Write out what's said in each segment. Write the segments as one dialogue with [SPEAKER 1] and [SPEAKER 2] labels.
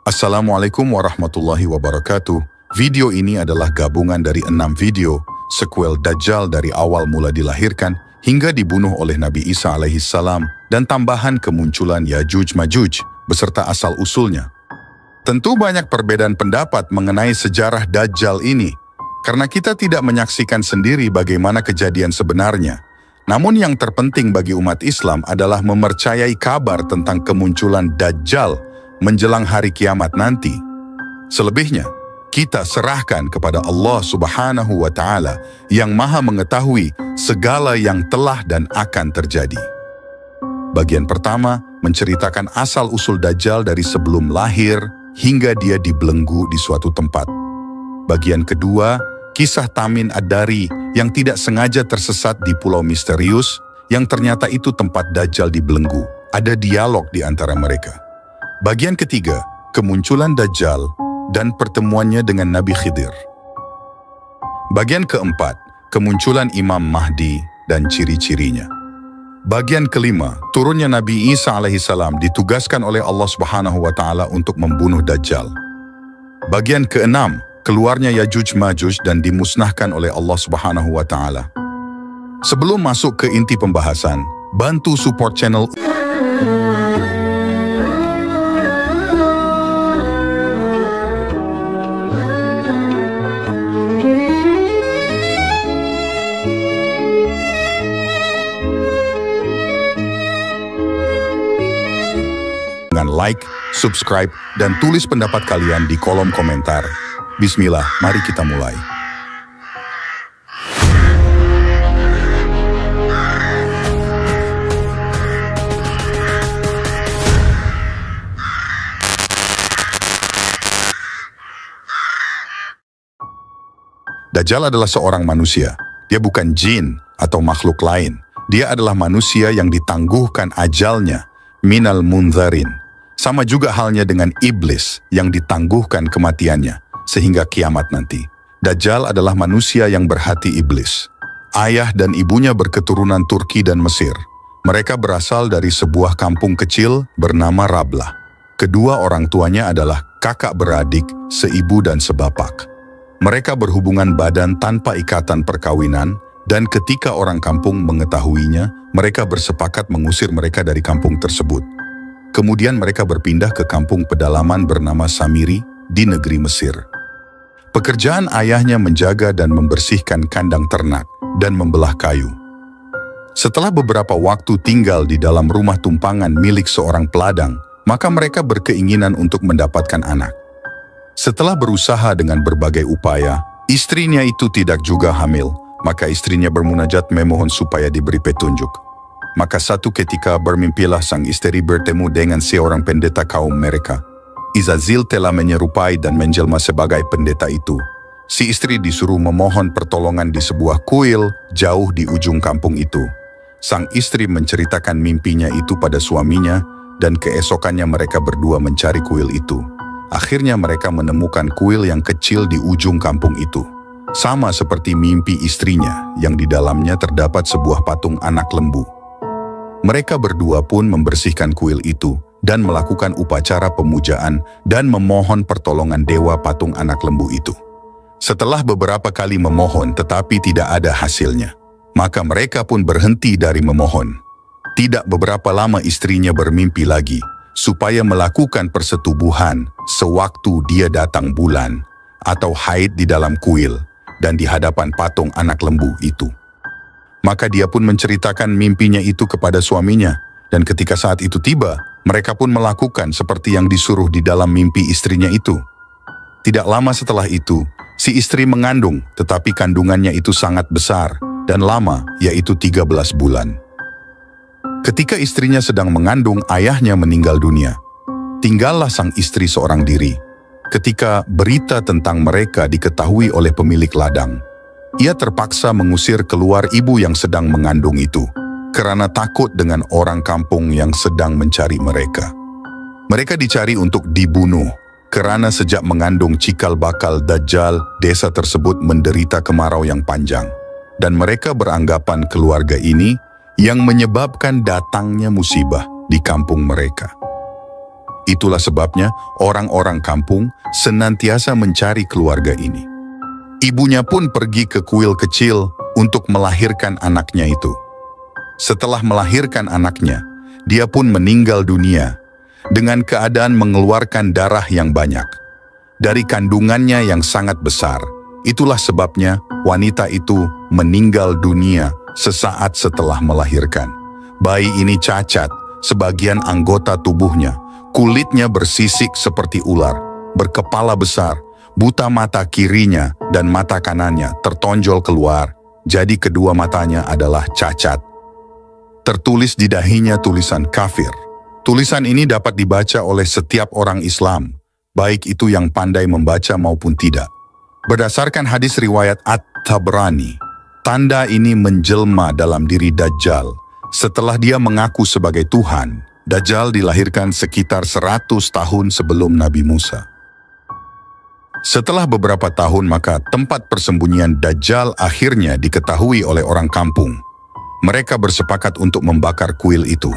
[SPEAKER 1] Assalamualaikum warahmatullahi wabarakatuh. Video ini adalah gabungan dari 6 video, sequel Dajjal dari awal mula dilahirkan hingga dibunuh oleh Nabi Isa alaihissalam dan tambahan kemunculan Yajuj Majuj beserta asal-usulnya. Tentu banyak perbedaan pendapat mengenai sejarah Dajjal ini, karena kita tidak menyaksikan sendiri bagaimana kejadian sebenarnya. Namun yang terpenting bagi umat Islam adalah mempercayai kabar tentang kemunculan Dajjal menjelang hari kiamat nanti. Selebihnya, kita serahkan kepada Allah Subhanahu wa Ta'ala yang Maha mengetahui segala yang telah dan akan terjadi. Bagian pertama menceritakan asal-usul Dajjal dari sebelum lahir hingga dia dibelenggu di suatu tempat. Bagian kedua, kisah Tamim Ad-Dari yang tidak sengaja tersesat di pulau misterius yang ternyata itu tempat Dajjal dibelenggu. Ada dialog di antara mereka. Bagian ketiga, kemunculan Dajjal dan pertemuannya dengan Nabi Khidir. Bagian keempat, kemunculan Imam Mahdi dan ciri-cirinya. Bagian kelima, turunnya Nabi Isa alaihissalam ditugaskan oleh Allah Subhanahu wa Ta'ala untuk membunuh Dajjal. Bagian keenam, keluarnya Yajuj Majuj dan dimusnahkan oleh Allah Subhanahu wa Ta'ala. Sebelum masuk ke inti pembahasan, bantu support channel dengan like, subscribe, dan tulis pendapat kalian di kolom komentar. Bismillah, mari kita mulai. Dajjal adalah seorang manusia. Dia bukan jin atau makhluk lain. Dia adalah manusia yang ditangguhkan ajalnya, minal munzarin. Sama juga halnya dengan iblis yang ditangguhkan kematiannya sehingga kiamat nanti. Dajjal adalah manusia yang berhati iblis. Ayah dan ibunya berketurunan Turki dan Mesir. Mereka berasal dari sebuah kampung kecil bernama Rablah. Kedua orang tuanya adalah kakak beradik, seibu dan sebapak. Mereka berhubungan badan tanpa ikatan perkawinan, dan ketika orang kampung mengetahuinya, mereka bersepakat mengusir mereka dari kampung tersebut. Kemudian mereka berpindah ke kampung pedalaman bernama Samiri di negeri Mesir. Pekerjaan ayahnya menjaga dan membersihkan kandang ternak dan membelah kayu. Setelah beberapa waktu tinggal di dalam rumah tumpangan milik seorang peladang, maka mereka berkeinginan untuk mendapatkan anak. Setelah berusaha dengan berbagai upaya, istrinya itu tidak juga hamil, maka istrinya bermunajat memohon supaya diberi petunjuk. Maka satu ketika bermimpilah sang istri bertemu dengan seorang pendeta kaum mereka. Izazil telah menyerupai dan menjelma sebagai pendeta itu. Si istri disuruh memohon pertolongan di sebuah kuil jauh di ujung kampung itu. Sang istri menceritakan mimpinya itu pada suaminya, dan keesokannya mereka berdua mencari kuil itu. Akhirnya mereka menemukan kuil yang kecil di ujung kampung itu. Sama seperti mimpi istrinya yang di dalamnya terdapat sebuah patung anak lembu. Mereka berdua pun membersihkan kuil itu dan melakukan upacara pemujaan dan memohon pertolongan dewa patung anak lembu itu. Setelah beberapa kali memohon tetapi tidak ada hasilnya, maka mereka pun berhenti dari memohon. Tidak beberapa lama istrinya bermimpi lagi supaya melakukan persetubuhan sewaktu dia datang bulan atau haid di dalam kuil dan di hadapan patung anak lembu itu. Maka dia pun menceritakan mimpinya itu kepada suaminya, dan ketika saat itu tiba, mereka pun melakukan seperti yang disuruh di dalam mimpi istrinya itu. Tidak lama setelah itu, si istri mengandung, tetapi kandungannya itu sangat besar dan lama, yaitu 13 bulan. Ketika istrinya sedang mengandung, ayahnya meninggal dunia. Tinggallah sang istri seorang diri. Ketika berita tentang mereka diketahui oleh pemilik ladang, ia terpaksa mengusir keluar ibu yang sedang mengandung itu, karena takut dengan orang kampung yang sedang mencari mereka. Mereka dicari untuk dibunuh, karena sejak mengandung cikal bakal Dajjal, desa tersebut menderita kemarau yang panjang. Dan mereka beranggapan keluarga ini yang menyebabkan datangnya musibah di kampung mereka. Itulah sebabnya orang-orang kampung senantiasa mencari keluarga ini. Ibunya pun pergi ke kuil kecil untuk melahirkan anaknya itu. Setelah melahirkan anaknya, dia pun meninggal dunia dengan keadaan mengeluarkan darah yang banyak. Dari kandungannya yang sangat besar, itulah sebabnya wanita itu meninggal dunia sesaat setelah melahirkan. Bayi ini cacat, sebagian anggota tubuhnya, kulitnya bersisik seperti ular, berkepala besar, buta mata kirinya dan mata kanannya tertonjol keluar, jadi kedua matanya adalah cacat. Tertulis di dahinya tulisan kafir. Tulisan ini dapat dibaca oleh setiap orang Islam, baik itu yang pandai membaca maupun tidak. Berdasarkan hadis riwayat At-Tabrani, tanda ini menjelma dalam diri Dajjal. Setelah dia mengaku sebagai Tuhan, Dajjal dilahirkan sekitar 100 tahun sebelum Nabi Musa. Setelah beberapa tahun maka tempat persembunyian Dajjal akhirnya diketahui oleh orang kampung. Mereka bersepakat untuk membakar kuil itu.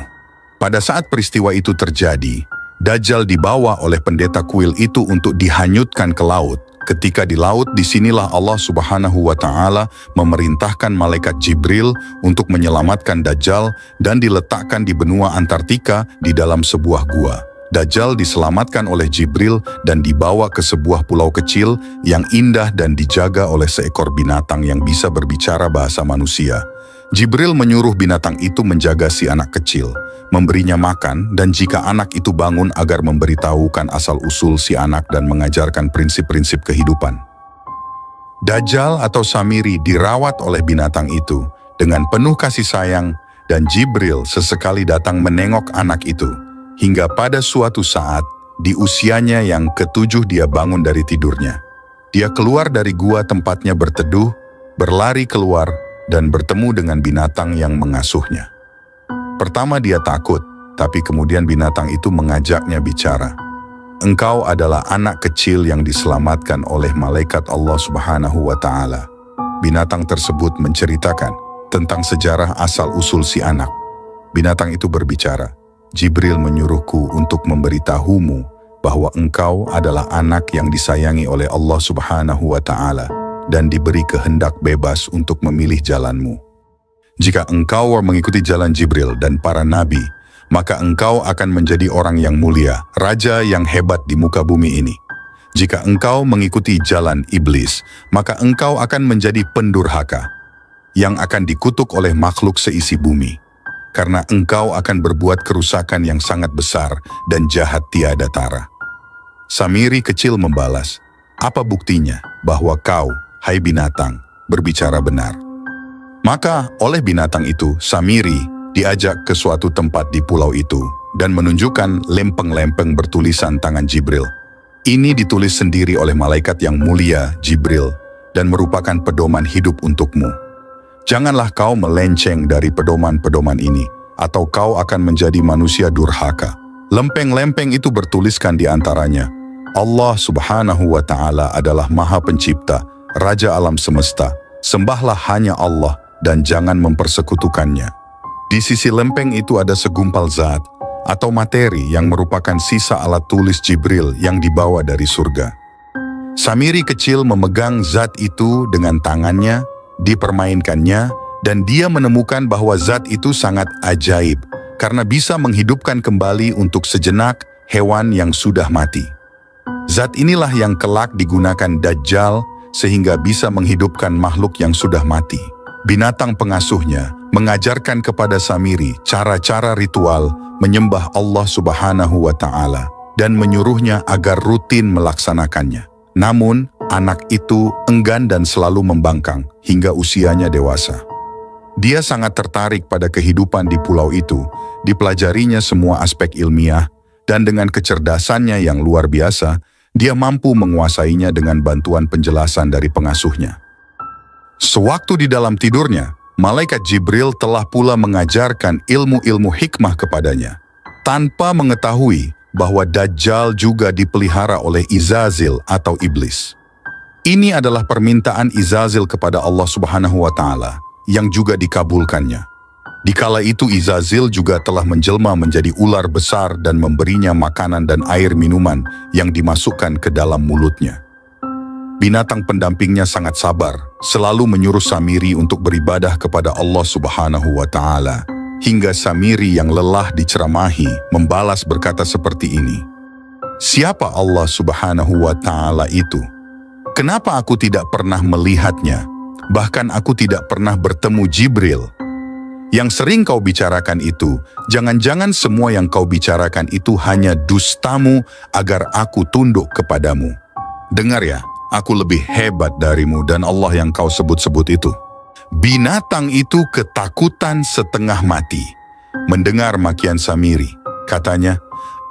[SPEAKER 1] Pada saat peristiwa itu terjadi, Dajjal dibawa oleh pendeta kuil itu untuk dihanyutkan ke laut. Ketika di laut, disinilah Allah Subhanahu wa Ta'ala memerintahkan malaikat Jibril untuk menyelamatkan Dajjal dan diletakkan di benua Antartika di dalam sebuah gua. Dajjal diselamatkan oleh Jibril dan dibawa ke sebuah pulau kecil yang indah dan dijaga oleh seekor binatang yang bisa berbicara bahasa manusia. Jibril menyuruh binatang itu menjaga si anak kecil, memberinya makan, dan jika anak itu bangun agar memberitahukan asal-usul si anak dan mengajarkan prinsip-prinsip kehidupan. Dajjal atau Samiri dirawat oleh binatang itu dengan penuh kasih sayang, dan Jibril sesekali datang menengok anak itu, hingga pada suatu saat, di usianya yang ke-7 dia bangun dari tidurnya. Dia keluar dari gua tempatnya berteduh, berlari keluar, dan bertemu dengan binatang yang mengasuhnya. Pertama dia takut, tapi kemudian binatang itu mengajaknya bicara. Engkau adalah anak kecil yang diselamatkan oleh malaikat Allah Subhanahu wa Ta'ala. Binatang tersebut menceritakan tentang sejarah asal-usul si anak. Binatang itu berbicara, Jibril menyuruhku untuk memberitahumu bahwa engkau adalah anak yang disayangi oleh Allah Subhanahu wa Ta'ala dan diberi kehendak bebas untuk memilih jalanmu. Jika engkau mengikuti jalan Jibril dan para nabi, maka engkau akan menjadi orang yang mulia, raja yang hebat di muka bumi ini. Jika engkau mengikuti jalan iblis, maka engkau akan menjadi pendurhaka, yang akan dikutuk oleh makhluk seisi bumi. Karena engkau akan berbuat kerusakan yang sangat besar dan jahat tiada tara. Samiri kecil membalas, apa buktinya bahwa kau, hai binatang, berbicara benar? Maka oleh binatang itu, Samiri diajak ke suatu tempat di pulau itu dan menunjukkan lempeng-lempeng bertulisan tangan Jibril. Ini ditulis sendiri oleh malaikat yang mulia, Jibril, dan merupakan pedoman hidup untukmu. Janganlah kau melenceng dari pedoman-pedoman ini, atau kau akan menjadi manusia durhaka. Lempeng-lempeng itu bertuliskan di antaranya, Allah Subhanahu wa Ta'ala adalah Maha Pencipta, Raja alam semesta, sembahlah hanya Allah dan jangan mempersekutukannya. Di sisi lempeng itu ada segumpal zat atau materi yang merupakan sisa alat tulis Jibril yang dibawa dari surga. Samiri kecil memegang zat itu dengan tangannya, dipermainkannya, dan dia menemukan bahwa zat itu sangat ajaib karena bisa menghidupkan kembali untuk sejenak hewan yang sudah mati. Zat inilah yang kelak digunakan Dajjal sehingga bisa menghidupkan makhluk yang sudah mati. Binatang pengasuhnya mengajarkan kepada Samiri cara-cara ritual menyembah Allah Subhanahu wa Ta'ala dan menyuruhnya agar rutin melaksanakannya. Namun, anak itu enggan dan selalu membangkang hingga usianya dewasa. Dia sangat tertarik pada kehidupan di pulau itu, dipelajarinya semua aspek ilmiah, dan dengan kecerdasannya yang luar biasa, dia mampu menguasainya dengan bantuan penjelasan dari pengasuhnya. Sewaktu di dalam tidurnya, malaikat Jibril telah pula mengajarkan ilmu-ilmu hikmah kepadanya, tanpa mengetahui bahwa Dajjal juga dipelihara oleh Izazil atau iblis. Ini adalah permintaan Izazil kepada Allah Subhanahu wa Ta'ala yang juga dikabulkannya. Dikala itu Izazil juga telah menjelma menjadi ular besar dan memberinya makanan dan air minuman yang dimasukkan ke dalam mulutnya. Binatang pendampingnya sangat sabar, selalu menyuruh Samiri untuk beribadah kepada Allah Subhanahu wa Ta'ala. Hingga Samiri yang lelah diceramahi membalas berkata seperti ini, "Siapa Allah Subhanahu wa Ta'ala itu? Kenapa aku tidak pernah melihatnya? Bahkan aku tidak pernah bertemu Jibril. Yang sering kau bicarakan itu, jangan-jangan semua yang kau bicarakan itu hanya dustamu agar aku tunduk kepadamu. Dengar ya, aku lebih hebat darimu dan Allah yang kau sebut-sebut itu." Binatang itu ketakutan setengah mati. Mendengar makian Samiri, katanya,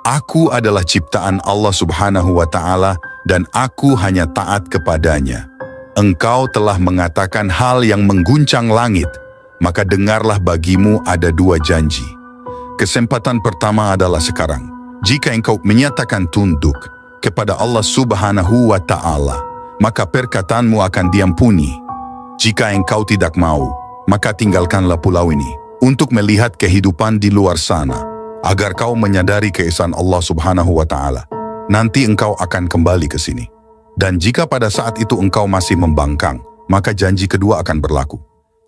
[SPEAKER 1] "Aku adalah ciptaan Allah Subhanahu wa Ta'ala dan aku hanya taat kepadanya. Engkau telah mengatakan hal yang mengguncang langit, maka dengarlah bagimu ada dua janji. Kesempatan pertama adalah sekarang. Jika engkau menyatakan tunduk kepada Allah Subhanahu wa Ta'ala, maka perkataanmu akan diampuni. Jika engkau tidak mau, maka tinggalkanlah pulau ini untuk melihat kehidupan di luar sana, agar kau menyadari keesaan Allah Subhanahu wa Ta'ala. Nanti engkau akan kembali ke sini. Dan jika pada saat itu engkau masih membangkang, maka janji kedua akan berlaku,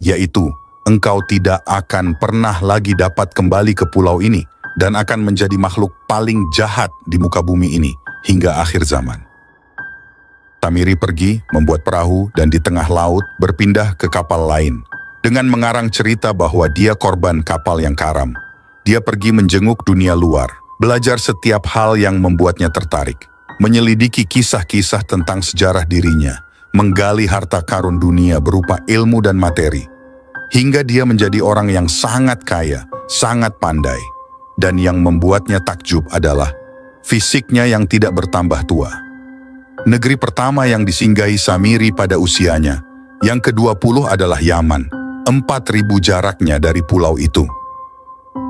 [SPEAKER 1] yaitu engkau tidak akan pernah lagi dapat kembali ke pulau ini dan akan menjadi makhluk paling jahat di muka bumi ini hingga akhir zaman." Samiri pergi, membuat perahu, dan di tengah laut berpindah ke kapal lain. Dengan mengarang cerita bahwa dia korban kapal yang karam. Dia pergi menjenguk dunia luar, belajar setiap hal yang membuatnya tertarik, menyelidiki kisah-kisah tentang sejarah dirinya, menggali harta karun dunia berupa ilmu dan materi, hingga dia menjadi orang yang sangat kaya, sangat pandai. Dan yang membuatnya takjub adalah fisiknya yang tidak bertambah tua. Negeri pertama yang disinggahi Samiri pada usianya, yang ke-20 adalah Yaman, 4.000 jaraknya dari pulau itu.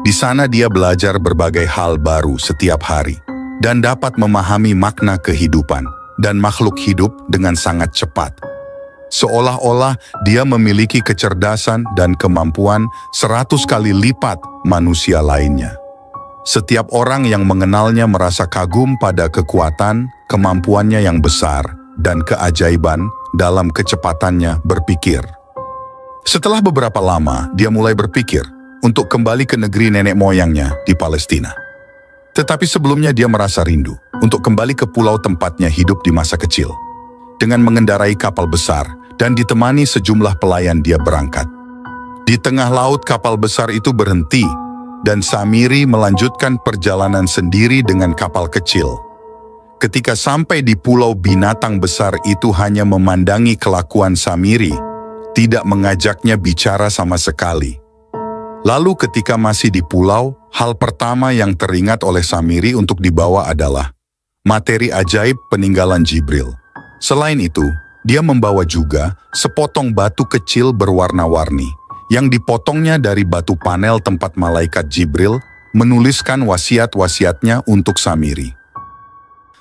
[SPEAKER 1] Di sana dia belajar berbagai hal baru setiap hari, dan dapat memahami makna kehidupan dan makhluk hidup dengan sangat cepat. Seolah-olah dia memiliki kecerdasan dan kemampuan 100 kali lipat manusia lainnya. Setiap orang yang mengenalnya merasa kagum pada kekuatan, kemampuannya yang besar, dan keajaiban dalam kecepatannya berpikir. Setelah beberapa lama, dia mulai berpikir untuk kembali ke negeri nenek moyangnya di Palestina. Tetapi sebelumnya dia merasa rindu untuk kembali ke pulau tempatnya hidup di masa kecil. Dengan mengendarai kapal besar dan ditemani sejumlah pelayan dia berangkat. Di tengah laut kapal besar itu berhenti, dan Samiri melanjutkan perjalanan sendiri dengan kapal kecil. Ketika sampai di pulau binatang besar itu hanya memandangi kelakuan Samiri, tidak mengajaknya bicara sama sekali. Lalu ketika masih di pulau, hal pertama yang teringat oleh Samiri untuk dibawa adalah materi ajaib peninggalan Jibril. Selain itu, dia membawa juga sepotong batu kecil berwarna-warni, yang dipotongnya dari batu panel tempat malaikat Jibril menuliskan wasiat-wasiatnya untuk Samiri.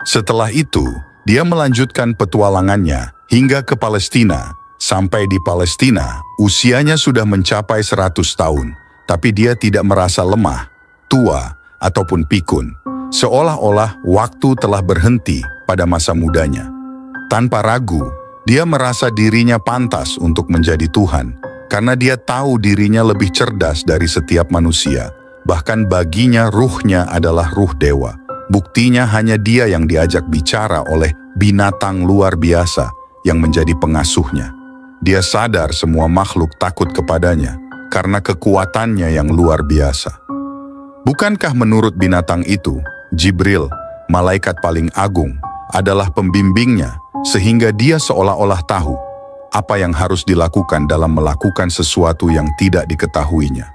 [SPEAKER 1] Setelah itu, dia melanjutkan petualangannya hingga ke Palestina. Sampai di Palestina, usianya sudah mencapai 100 tahun, tapi dia tidak merasa lemah, tua, ataupun pikun. Seolah-olah waktu telah berhenti pada masa mudanya. Tanpa ragu, dia merasa dirinya pantas untuk menjadi Tuhan, karena dia tahu dirinya lebih cerdas dari setiap manusia. Bahkan baginya ruhnya adalah ruh dewa. Buktinya hanya dia yang diajak bicara oleh binatang luar biasa yang menjadi pengasuhnya. Dia sadar semua makhluk takut kepadanya karena kekuatannya yang luar biasa. Bukankah menurut binatang itu, Jibril, malaikat paling agung, adalah pembimbingnya sehingga dia seolah-olah tahu apa yang harus dilakukan dalam melakukan sesuatu yang tidak diketahuinya.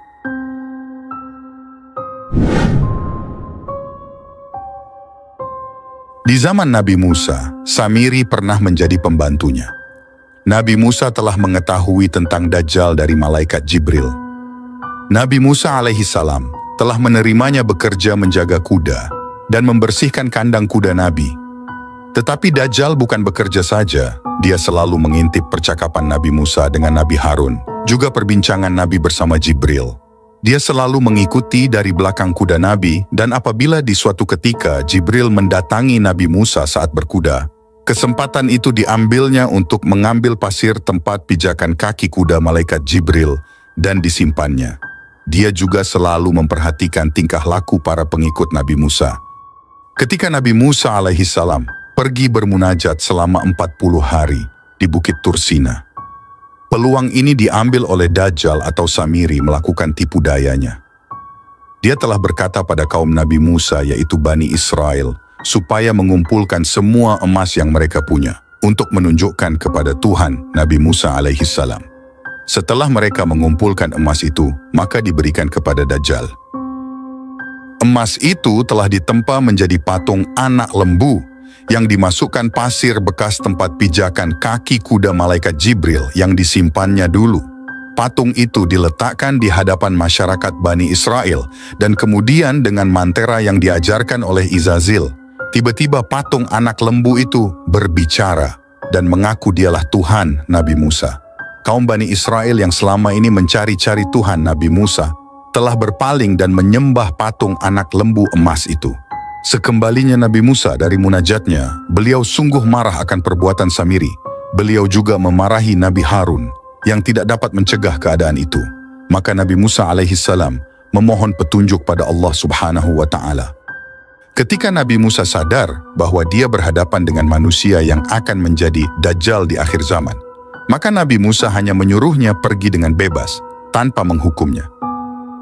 [SPEAKER 1] Di zaman Nabi Musa, Samiri pernah menjadi pembantunya. Nabi Musa telah mengetahui tentang Dajjal dari malaikat Jibril. Nabi Musa alaihissalam telah menerimanya bekerja menjaga kuda dan membersihkan kandang kuda Nabi. Tetapi Dajjal bukan bekerja saja, dia selalu mengintip percakapan Nabi Musa dengan Nabi Harun, juga perbincangan Nabi bersama Jibril. Dia selalu mengikuti dari belakang kuda Nabi, dan apabila di suatu ketika Jibril mendatangi Nabi Musa saat berkuda, kesempatan itu diambilnya untuk mengambil pasir tempat pijakan kaki kuda malaikat Jibril dan disimpannya. Dia juga selalu memperhatikan tingkah laku para pengikut Nabi Musa. Ketika Nabi Musa alaihissalam pergi bermunajat selama 40 hari di Bukit Tursina, peluang ini diambil oleh Dajjal atau Samiri melakukan tipu dayanya. Dia telah berkata pada kaum Nabi Musa, yaitu Bani Israel, supaya mengumpulkan semua emas yang mereka punya untuk menunjukkan kepada Tuhan Nabi Musa alaihissalam. Setelah mereka mengumpulkan emas itu, maka diberikan kepada Dajjal. Emas itu telah ditempa menjadi patung anak lembu yang dimasukkan pasir bekas tempat pijakan kaki kuda malaikat Jibril yang disimpannya dulu. Patung itu diletakkan di hadapan masyarakat Bani Israel, dan kemudian dengan mantera yang diajarkan oleh Izazil, tiba-tiba patung anak lembu itu berbicara dan mengaku dialah Tuhan Nabi Musa. Kaum Bani Israel yang selama ini mencari-cari Tuhan Nabi Musa telah berpaling dan menyembah patung anak lembu emas itu. Sekembalinya Nabi Musa dari munajatnya, beliau sungguh marah akan perbuatan Samiri. Beliau juga memarahi Nabi Harun yang tidak dapat mencegah keadaan itu. Maka Nabi Musa alaihissalam memohon petunjuk pada Allah subhanahu wa ta'ala. Ketika Nabi Musa sadar bahwa dia berhadapan dengan manusia yang akan menjadi Dajjal di akhir zaman, maka Nabi Musa hanya menyuruhnya pergi dengan bebas tanpa menghukumnya.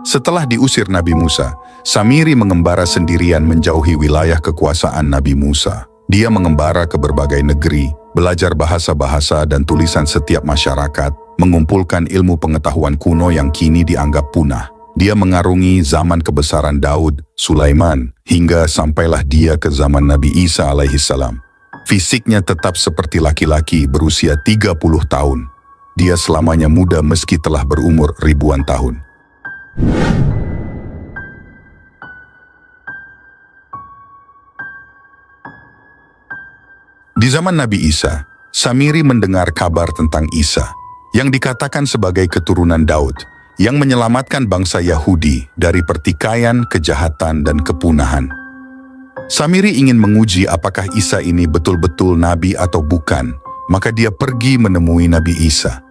[SPEAKER 1] Setelah diusir Nabi Musa, Samiri mengembara sendirian menjauhi wilayah kekuasaan Nabi Musa. Dia mengembara ke berbagai negeri, belajar bahasa-bahasa dan tulisan setiap masyarakat, mengumpulkan ilmu pengetahuan kuno yang kini dianggap punah. Dia mengarungi zaman kebesaran Daud, Sulaiman, hingga sampailah dia ke zaman Nabi Isa alaihissalam. Fisiknya tetap seperti laki-laki berusia 30 tahun. Dia selamanya muda meski telah berumur ribuan tahun. Di zaman Nabi Isa, Samiri mendengar kabar tentang Isa, yang dikatakan sebagai keturunan Daud, yang menyelamatkan bangsa Yahudi dari pertikaian, kejahatan, dan kepunahan. Samiri ingin menguji apakah Isa ini betul-betul Nabi atau bukan, maka dia pergi menemui Nabi Isa.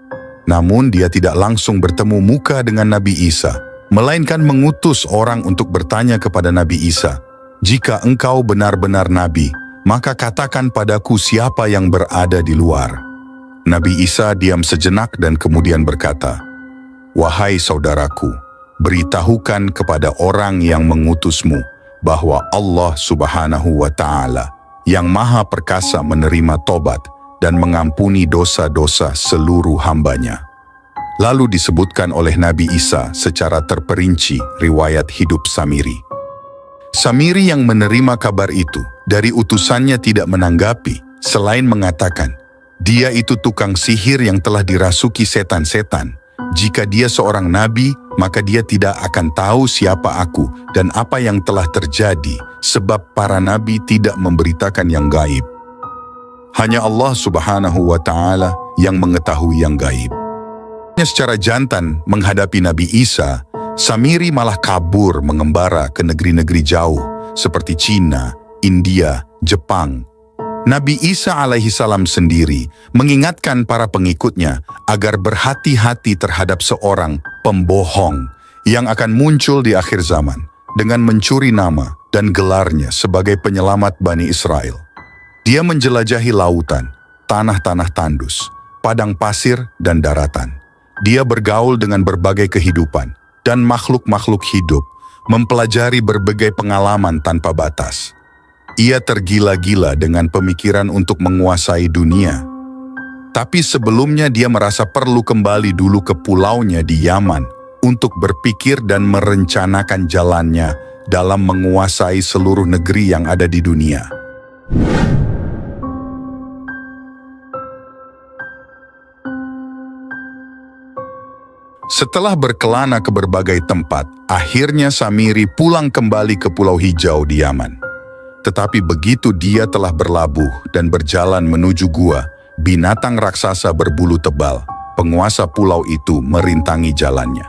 [SPEAKER 1] Namun dia tidak langsung bertemu muka dengan Nabi Isa, melainkan mengutus orang untuk bertanya kepada Nabi Isa, "Jika engkau benar-benar Nabi, maka katakan padaku siapa yang berada di luar." Nabi Isa diam sejenak dan kemudian berkata, "Wahai saudaraku, beritahukan kepada orang yang mengutusmu bahwa Allah subhanahu wa ta'ala yang maha perkasa menerima tobat dan mengampuni dosa-dosa seluruh hambanya." Lalu disebutkan oleh Nabi Isa secara terperinci riwayat hidup Samiri. Samiri yang menerima kabar itu dari utusannya tidak menanggapi, selain mengatakan, dia itu tukang sihir yang telah dirasuki setan-setan. Jika dia seorang nabi, maka dia tidak akan tahu siapa aku dan apa yang telah terjadi, sebab para nabi tidak memberitakan yang gaib. Hanya Allah subhanahu wa ta'ala yang mengetahui yang gaib. Secara jantan menghadapi Nabi Isa, Samiri malah kabur mengembara ke negeri-negeri jauh seperti Cina, India, Jepang. Nabi Isa alaihissalam sendiri mengingatkan para pengikutnya agar berhati-hati terhadap seorang pembohong yang akan muncul di akhir zaman dengan mencuri nama dan gelarnya sebagai penyelamat Bani Israel. Dia menjelajahi lautan, tanah-tanah tandus, padang pasir, dan daratan. Dia bergaul dengan berbagai kehidupan dan makhluk-makhluk hidup, mempelajari berbagai pengalaman tanpa batas. Ia tergila-gila dengan pemikiran untuk menguasai dunia. Tapi sebelumnya dia merasa perlu kembali dulu ke pulaunya di Yaman untuk berpikir dan merencanakan jalannya dalam menguasai seluruh negeri yang ada di dunia. Setelah berkelana ke berbagai tempat, akhirnya Samiri pulang kembali ke Pulau Hijau di Yaman. Tetapi begitu dia telah berlabuh dan berjalan menuju gua, binatang raksasa berbulu tebal, penguasa pulau itu merintangi jalannya.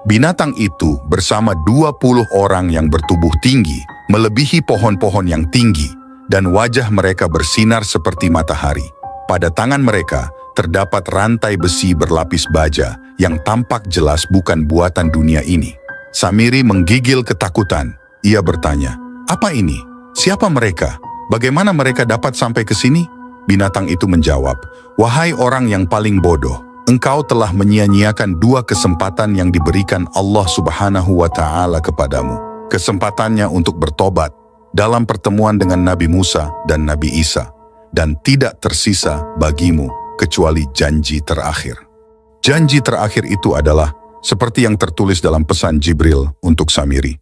[SPEAKER 1] Binatang itu bersama 20 orang yang bertubuh tinggi, melebihi pohon-pohon yang tinggi, dan wajah mereka bersinar seperti matahari. Pada tangan mereka terdapat rantai besi berlapis baja yang tampak jelas bukan buatan dunia ini. Samiri menggigil ketakutan. Ia bertanya, "Apa ini? Siapa mereka? Bagaimana mereka dapat sampai ke sini?" Binatang itu menjawab, "Wahai orang yang paling bodoh, engkau telah menyia-nyiakan 2 kesempatan yang diberikan Allah Subhanahu wa Ta'ala kepadamu. Kesempatannya untuk bertobat dalam pertemuan dengan Nabi Musa dan Nabi Isa, dan tidak tersisa bagimu kecuali janji terakhir." Janji terakhir itu adalah seperti yang tertulis dalam pesan Jibril untuk Samiri.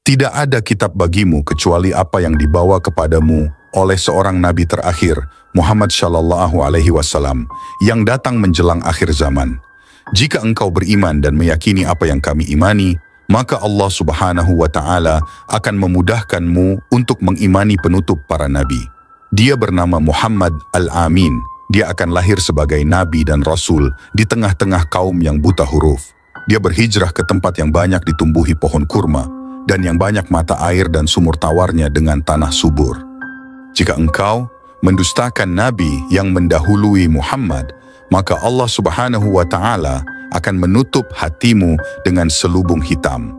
[SPEAKER 1] Tidak ada kitab bagimu kecuali apa yang dibawa kepadamu oleh seorang nabi terakhir, Muhammad Shallallahu Alaihi Wasallam, yang datang menjelang akhir zaman. Jika engkau beriman dan meyakini apa yang kami imani, maka Allah Subhanahu wa Ta'ala akan memudahkanmu untuk mengimani penutup para nabi. Dia bernama Muhammad Al-Amin. Dia akan lahir sebagai nabi dan rasul di tengah-tengah kaum yang buta huruf. Dia berhijrah ke tempat yang banyak ditumbuhi pohon kurma dan yang banyak mata air dan sumur tawarnya dengan tanah subur. Jika engkau mendustakan nabi yang mendahului Muhammad, maka Allah Subhanahu wa Ta'ala akan menutup hatimu dengan selubung hitam.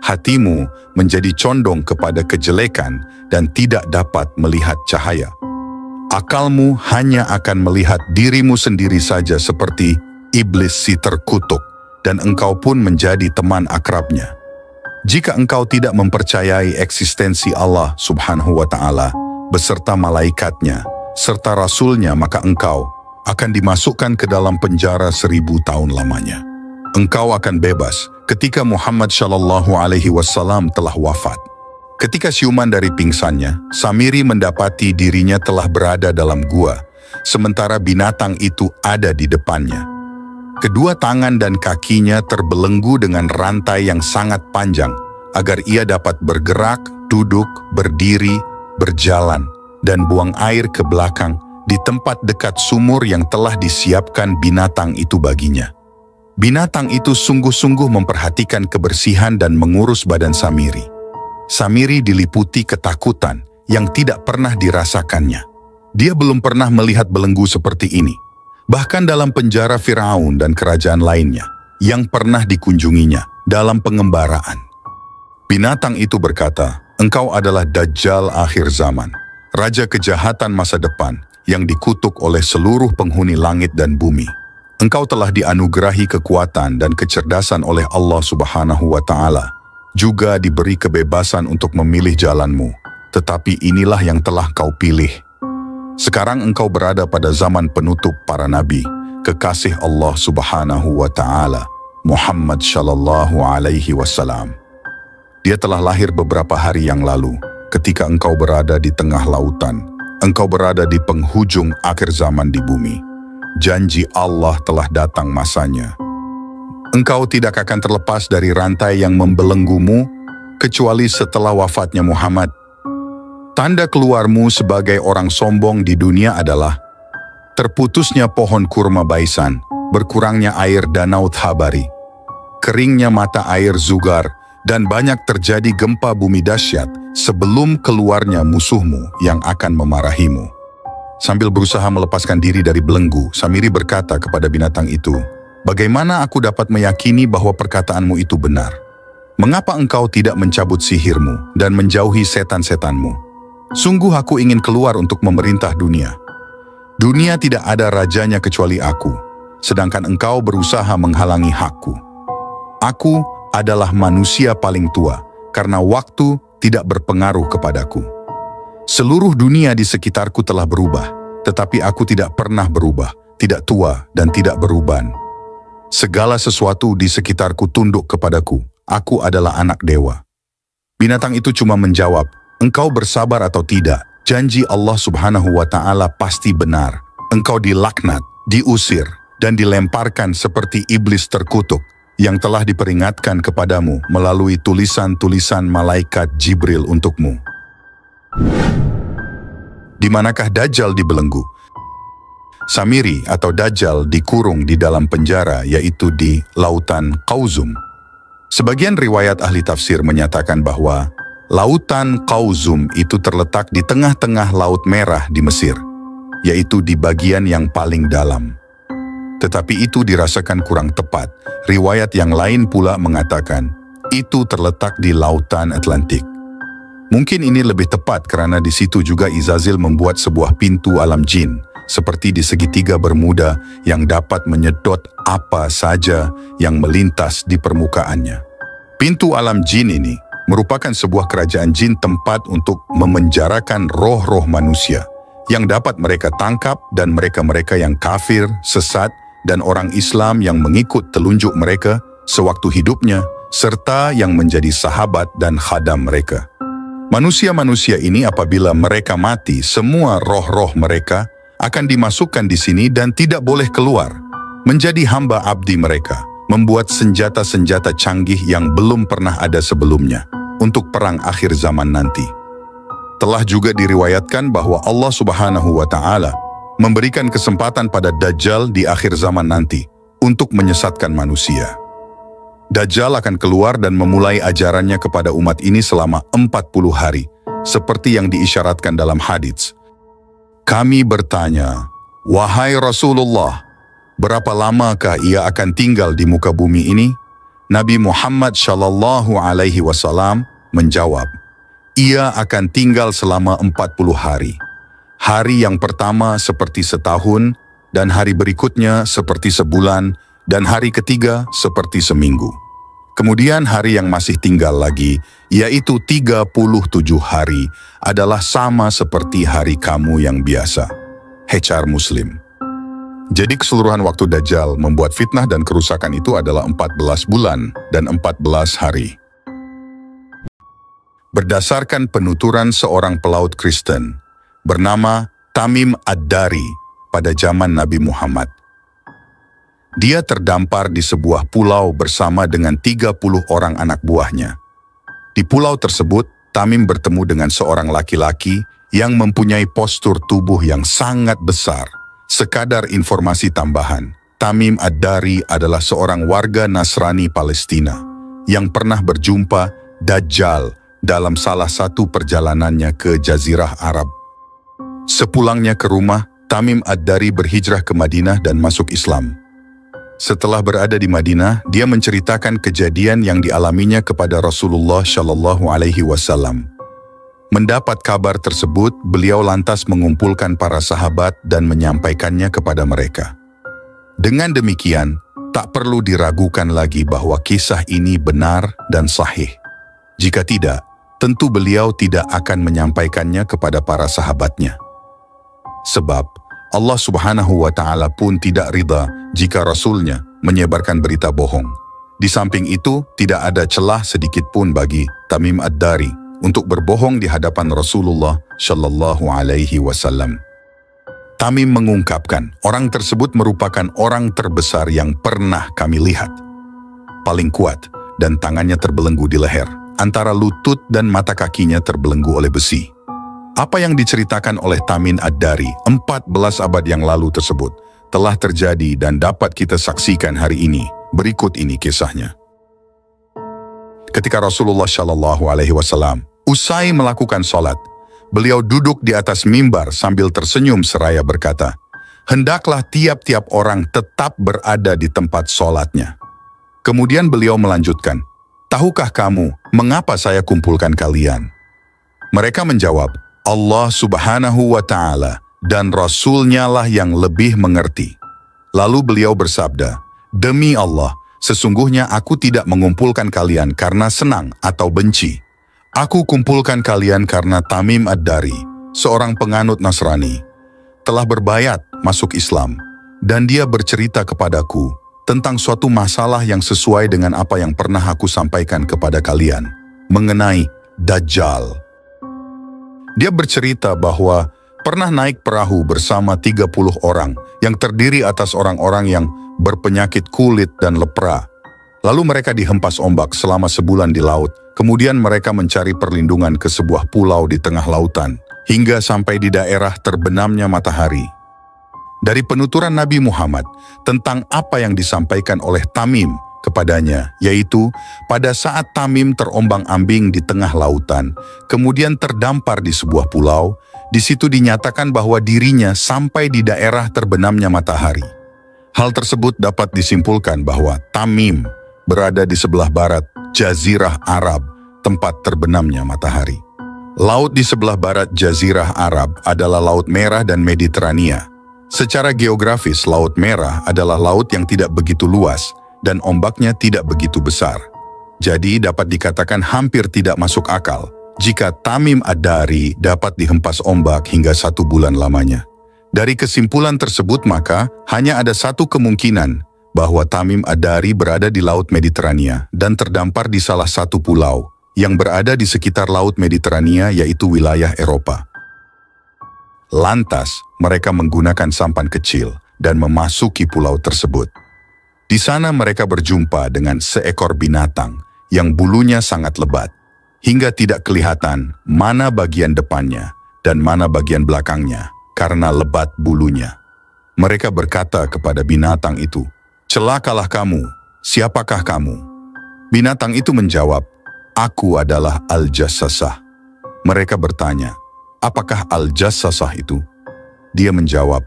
[SPEAKER 1] Hatimu menjadi condong kepada kejelekan dan tidak dapat melihat cahaya. Akalmu hanya akan melihat dirimu sendiri saja seperti iblis si terkutuk, dan engkau pun menjadi teman akrabnya. Jika engkau tidak mempercayai eksistensi Allah Subhanahu wa Ta'ala beserta malaikatnya serta rasulnya, maka engkau akan dimasukkan ke dalam penjara 1000 tahun lamanya. Engkau akan bebas ketika Muhammad Shallallahu Alaihi Wasallam telah wafat. Ketika siuman dari pingsannya, Samiri mendapati dirinya telah berada dalam gua, sementara binatang itu ada di depannya. Kedua tangan dan kakinya terbelenggu dengan rantai yang sangat panjang agar ia dapat bergerak, duduk, berdiri, berjalan, dan buang air ke belakang di tempat dekat sumur yang telah disiapkan binatang itu baginya. Binatang itu sungguh-sungguh memperhatikan kebersihan dan mengurus badan Samiri. Samiri diliputi ketakutan yang tidak pernah dirasakannya. Dia belum pernah melihat belenggu seperti ini. Bahkan dalam penjara Firaun dan kerajaan lainnya yang pernah dikunjunginya dalam pengembaraan. Binatang itu berkata, "Engkau adalah Dajjal akhir zaman, raja kejahatan masa depan yang dikutuk oleh seluruh penghuni langit dan bumi. Engkau telah dianugerahi kekuatan dan kecerdasan oleh Allah Subhanahu wa Ta'ala, juga diberi kebebasan untuk memilih jalanmu, tetapi inilah yang telah kau pilih. Sekarang engkau berada pada zaman penutup para nabi, kekasih Allah Subhanahu wa Ta'ala, Muhammad Shallallahu Alaihi Wasallam. Dia telah lahir beberapa hari yang lalu, ketika engkau berada di tengah lautan. Engkau berada di penghujung akhir zaman di bumi. Janji Allah telah datang masanya. Engkau tidak akan terlepas dari rantai yang membelenggumu, kecuali setelah wafatnya Muhammad. Tanda keluarmu sebagai orang sombong di dunia adalah terputusnya pohon kurma Baisan, berkurangnya air danau Thabari, keringnya mata air Zugar, dan banyak terjadi gempa bumi dahsyat sebelum keluarnya musuhmu yang akan memarahimu. Sambil berusaha melepaskan diri dari belenggu, Samiri berkata kepada binatang itu, "Bagaimana aku dapat meyakini bahwa perkataanmu itu benar? Mengapa engkau tidak mencabut sihirmu dan menjauhi setan-setanmu? Sungguh aku ingin keluar untuk memerintah dunia. Dunia tidak ada rajanya kecuali aku, sedangkan engkau berusaha menghalangi hakku. Aku adalah manusia paling tua, karena waktu tidak berpengaruh kepadaku. Seluruh dunia di sekitarku telah berubah, tetapi aku tidak pernah berubah, tidak tua dan tidak beruban. Segala sesuatu di sekitarku tunduk kepadaku, aku adalah anak dewa." Binatang itu cuma menjawab, "Engkau bersabar atau tidak, janji Allah Subhanahu wa Ta'ala pasti benar. Engkau dilaknat, diusir, dan dilemparkan seperti iblis terkutuk yang telah diperingatkan kepadamu melalui tulisan-tulisan malaikat Jibril untukmu." Di manakah Dajjal dibelenggu? Samiri atau Dajjal dikurung di dalam penjara, yaitu di lautan Qauzum. Sebagian riwayat ahli tafsir menyatakan bahwa Lautan Qauzum itu terletak di tengah-tengah Laut Merah di Mesir, yaitu di bagian yang paling dalam. Tetapi itu dirasakan kurang tepat. Riwayat yang lain pula mengatakan itu terletak di Lautan Atlantik. Mungkin ini lebih tepat karena di situ juga Izazil membuat sebuah pintu alam jin, seperti di segitiga Bermuda yang dapat menyedot apa saja yang melintas di permukaannya. Pintu alam jin ini merupakan sebuah kerajaan jin tempat untuk memenjarakan roh-roh manusia yang dapat mereka tangkap dan mereka-mereka yang kafir, sesat, dan orang Islam yang mengikut telunjuk mereka sewaktu hidupnya, serta yang menjadi sahabat dan khadam mereka. Manusia-manusia ini apabila mereka mati, semua roh-roh mereka akan dimasukkan di sini dan tidak boleh keluar, menjadi hamba abdi mereka, membuat senjata-senjata canggih yang belum pernah ada sebelumnya untuk perang akhir zaman nanti. Telah juga diriwayatkan bahwa Allah Subhanahu wa Ta'ala memberikan kesempatan pada Dajjal di akhir zaman nanti untuk menyesatkan manusia. Dajjal akan keluar dan memulai ajarannya kepada umat ini selama 40 hari, seperti yang diisyaratkan dalam hadits. Kami bertanya, wahai Rasulullah, berapa lamakah ia akan tinggal di muka bumi ini? Nabi Muhammad Shallallahu Alaihi Wasallam menjawab, ia akan tinggal selama 40 hari. Hari yang pertama seperti setahun, dan hari berikutnya seperti sebulan, dan hari ketiga seperti seminggu. Kemudian hari yang masih tinggal lagi, yaitu 37 hari, adalah sama seperti hari kamu yang biasa. HR Muslim. Jadi keseluruhan waktu Dajjal membuat fitnah dan kerusakan itu adalah 14 bulan dan 14 hari. Berdasarkan penuturan seorang pelaut Kristen bernama Tamim Ad-Dari pada zaman Nabi Muhammad. Dia terdampar di sebuah pulau bersama dengan 30 orang anak buahnya. Di pulau tersebut, Tamim bertemu dengan seorang laki-laki yang mempunyai postur tubuh yang sangat besar. Sekadar informasi tambahan, Tamim Ad-Dari adalah seorang warga Nasrani Palestina yang pernah berjumpa Dajjal dalam salah satu perjalanannya ke Jazirah Arab. Sepulangnya ke rumah, Tamim Ad-Dari berhijrah ke Madinah dan masuk Islam. Setelah berada di Madinah, dia menceritakan kejadian yang dialaminya kepada Rasulullah Shallallahu Alaihi Wasallam. Mendapat kabar tersebut, beliau lantas mengumpulkan para sahabat dan menyampaikannya kepada mereka. Dengan demikian, tak perlu diragukan lagi bahwa kisah ini benar dan sahih. Jika tidak, tentu beliau tidak akan menyampaikannya kepada para sahabatnya. Sebab Allah Subhanahu wa Ta'ala pun tidak ridha jika Rasulnya menyebarkan berita bohong. Di samping itu, tidak ada celah sedikit pun bagi Tamim Ad-Dari untuk berbohong di hadapan Rasulullah Shallallahu Alaihi Wasallam. Tamim mengungkapkan, orang tersebut merupakan orang terbesar yang pernah kami lihat. Paling kuat dan tangannya terbelenggu di leher, antara lutut dan mata kakinya terbelenggu oleh besi. Apa yang diceritakan oleh Tamim Ad-Dari 14 abad yang lalu tersebut telah terjadi dan dapat kita saksikan hari ini. Berikut ini kisahnya. Ketika Rasulullah Shallallahu Alaihi Wasallam usai melakukan sholat, beliau duduk di atas mimbar sambil tersenyum seraya berkata, hendaklah tiap-tiap orang tetap berada di tempat sholatnya. Kemudian beliau melanjutkan, tahukah kamu mengapa saya kumpulkan kalian? Mereka menjawab, Allah Subhanahu wa Ta'ala dan Rasul-Nya lah yang lebih mengerti. Lalu beliau bersabda, demi Allah, sesungguhnya aku tidak mengumpulkan kalian karena senang atau benci. Aku kumpulkan kalian karena Tamim Ad-Dari, seorang penganut Nasrani, telah berbayat masuk Islam, dan dia bercerita kepadaku tentang suatu masalah yang sesuai dengan apa yang pernah aku sampaikan kepada kalian, mengenai Dajjal. Dia bercerita bahwa pernah naik perahu bersama 30 orang yang terdiri atas orang-orang yang berpenyakit kulit dan lepra. Lalu mereka dihempas ombak selama sebulan di laut. Kemudian mereka mencari perlindungan ke sebuah pulau di tengah lautan, hingga sampai di daerah terbenamnya matahari. Dari penuturan Nabi Muhammad tentang apa yang disampaikan oleh Tamim kepadanya, yaitu pada saat Tamim terombang-ambing di tengah lautan, kemudian terdampar di sebuah pulau, di situ dinyatakan bahwa dirinya sampai di daerah terbenamnya matahari. Hal tersebut dapat disimpulkan bahwa Tamim berada di sebelah barat Jazirah Arab, tempat terbenamnya matahari. Laut di sebelah barat Jazirah Arab adalah Laut Merah dan Mediterania. Secara geografis, Laut Merah adalah laut yang tidak begitu luas dan ombaknya tidak begitu besar. Jadi dapat dikatakan hampir tidak masuk akal jika Tamim Ad-Dari dapat dihempas ombak hingga 1 bulan lamanya. Dari kesimpulan tersebut maka hanya ada satu kemungkinan bahwa Tamim Ad-Dari berada di Laut Mediterania dan terdampar di salah satu pulau yang berada di sekitar Laut Mediterania, yaitu wilayah Eropa. Lantas, mereka menggunakan sampan kecil dan memasuki pulau tersebut. Di sana mereka berjumpa dengan seekor binatang yang bulunya sangat lebat, hingga tidak kelihatan mana bagian depannya dan mana bagian belakangnya karena lebat bulunya. Mereka berkata kepada binatang itu, "Celakalah kamu, siapakah kamu?" Binatang itu menjawab, "Aku adalah Al-Jassasah." Mereka bertanya, "Apakah Al-Jassasah itu?" Dia menjawab,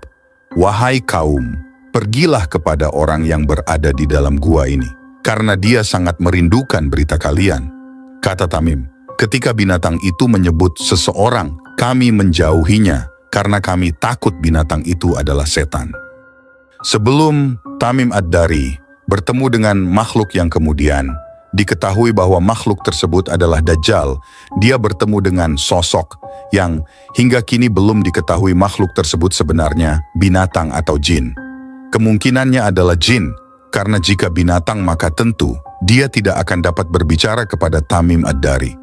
[SPEAKER 1] "Wahai kaum, pergilah kepada orang yang berada di dalam gua ini, karena dia sangat merindukan berita kalian." Kata Tamim, ketika binatang itu menyebut seseorang, kami menjauhinya, karena kami takut binatang itu adalah setan. Sebelum Tamim Ad-Dari bertemu dengan makhluk yang kemudian, diketahui bahwa makhluk tersebut adalah Dajjal, dia bertemu dengan sosok yang hingga kini belum diketahui makhluk tersebut sebenarnya binatang atau jin. Kemungkinannya adalah jin, karena jika binatang maka tentu dia tidak akan dapat berbicara kepada Tamim Ad-Dari.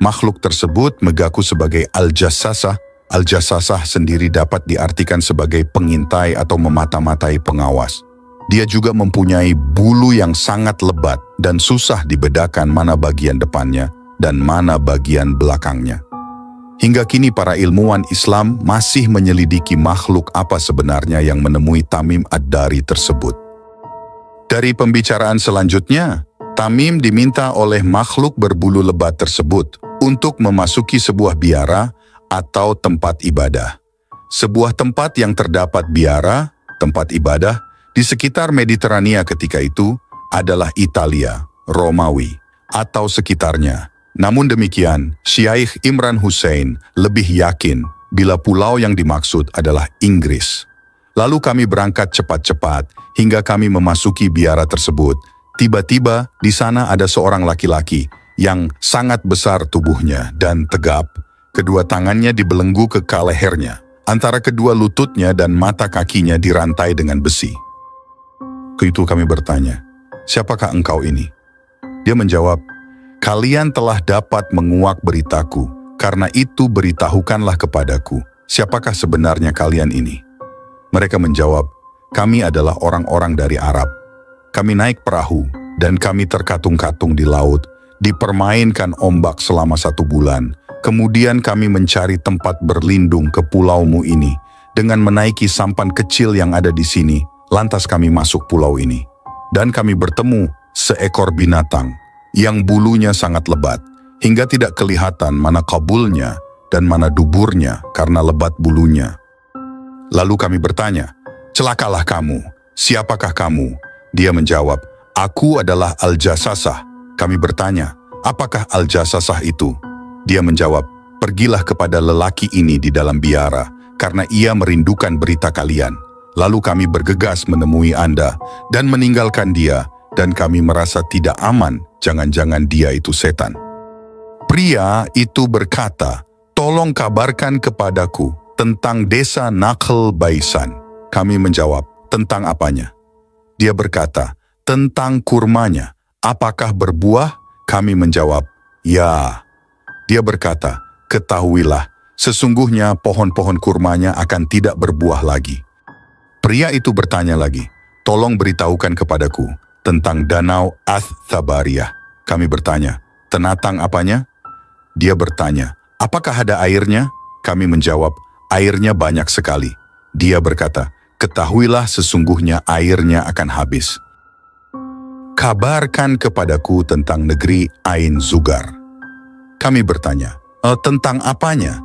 [SPEAKER 1] Makhluk tersebut mengaku sebagai Al-Jassasah. Al-Jassasah sendiri dapat diartikan sebagai pengintai atau memata-matai pengawas. Dia juga mempunyai bulu yang sangat lebat dan susah dibedakan mana bagian depannya dan mana bagian belakangnya. Hingga kini para ilmuwan Islam masih menyelidiki makhluk apa sebenarnya yang menemui Tamim Ad-Dari tersebut. Dari pembicaraan selanjutnya, Tamim diminta oleh makhluk berbulu lebat tersebut untuk memasuki sebuah biara atau tempat ibadah. Sebuah tempat yang terdapat biara, tempat ibadah, di sekitar Mediterania ketika itu adalah Italia, Romawi, atau sekitarnya. Namun demikian, Syaikh Imran Hussein lebih yakin bila pulau yang dimaksud adalah Inggris. Lalu kami berangkat cepat-cepat hingga kami memasuki biara tersebut. Tiba-tiba di sana ada seorang laki-laki yang sangat besar tubuhnya dan tegap. Kedua tangannya dibelenggu ke lehernya. Antara kedua lututnya dan mata kakinya dirantai dengan besi. Itu kami bertanya, "Siapakah engkau ini?" Dia menjawab, "Kalian telah dapat menguak beritaku, karena itu beritahukanlah kepadaku, siapakah sebenarnya kalian ini?" Mereka menjawab, "Kami adalah orang-orang dari Arab. Kami naik perahu, dan kami terkatung-katung di laut, dipermainkan ombak selama 1 bulan. Kemudian kami mencari tempat berlindung ke pulaumu ini, dengan menaiki sampan kecil yang ada di sini. Lantas kami masuk pulau ini, dan kami bertemu seekor binatang yang bulunya sangat lebat, hingga tidak kelihatan mana kabulnya dan mana duburnya karena lebat bulunya. Lalu kami bertanya, 'Celakalah kamu, siapakah kamu?' Dia menjawab, 'Aku adalah Al-Jassasah.' Kami bertanya, 'Apakah Al-Jassasah itu?' Dia menjawab, 'Pergilah kepada lelaki ini di dalam biara, karena ia merindukan berita kalian.' Lalu kami bergegas menemui Anda dan meninggalkan dia, dan kami merasa tidak aman, jangan-jangan dia itu setan." Pria itu berkata, "Tolong kabarkan kepadaku tentang desa Nakhl Baisan." Kami menjawab, "Tentang apanya?" Dia berkata, "Tentang kurmanya. Apakah berbuah?" Kami menjawab, "Ya." Dia berkata, "Ketahuilah, sesungguhnya pohon-pohon kurmanya akan tidak berbuah lagi." Pria itu bertanya lagi, "Tolong beritahukan kepadaku tentang danau Ath-Thabariyah." Kami bertanya, "Tenatang apanya?" Dia bertanya, "Apakah ada airnya?" Kami menjawab, "Airnya banyak sekali." Dia berkata, "Ketahuilah sesungguhnya airnya akan habis." kabarkan kepadaku tentang negeri Ain Zugar. Kami bertanya, tentang apanya?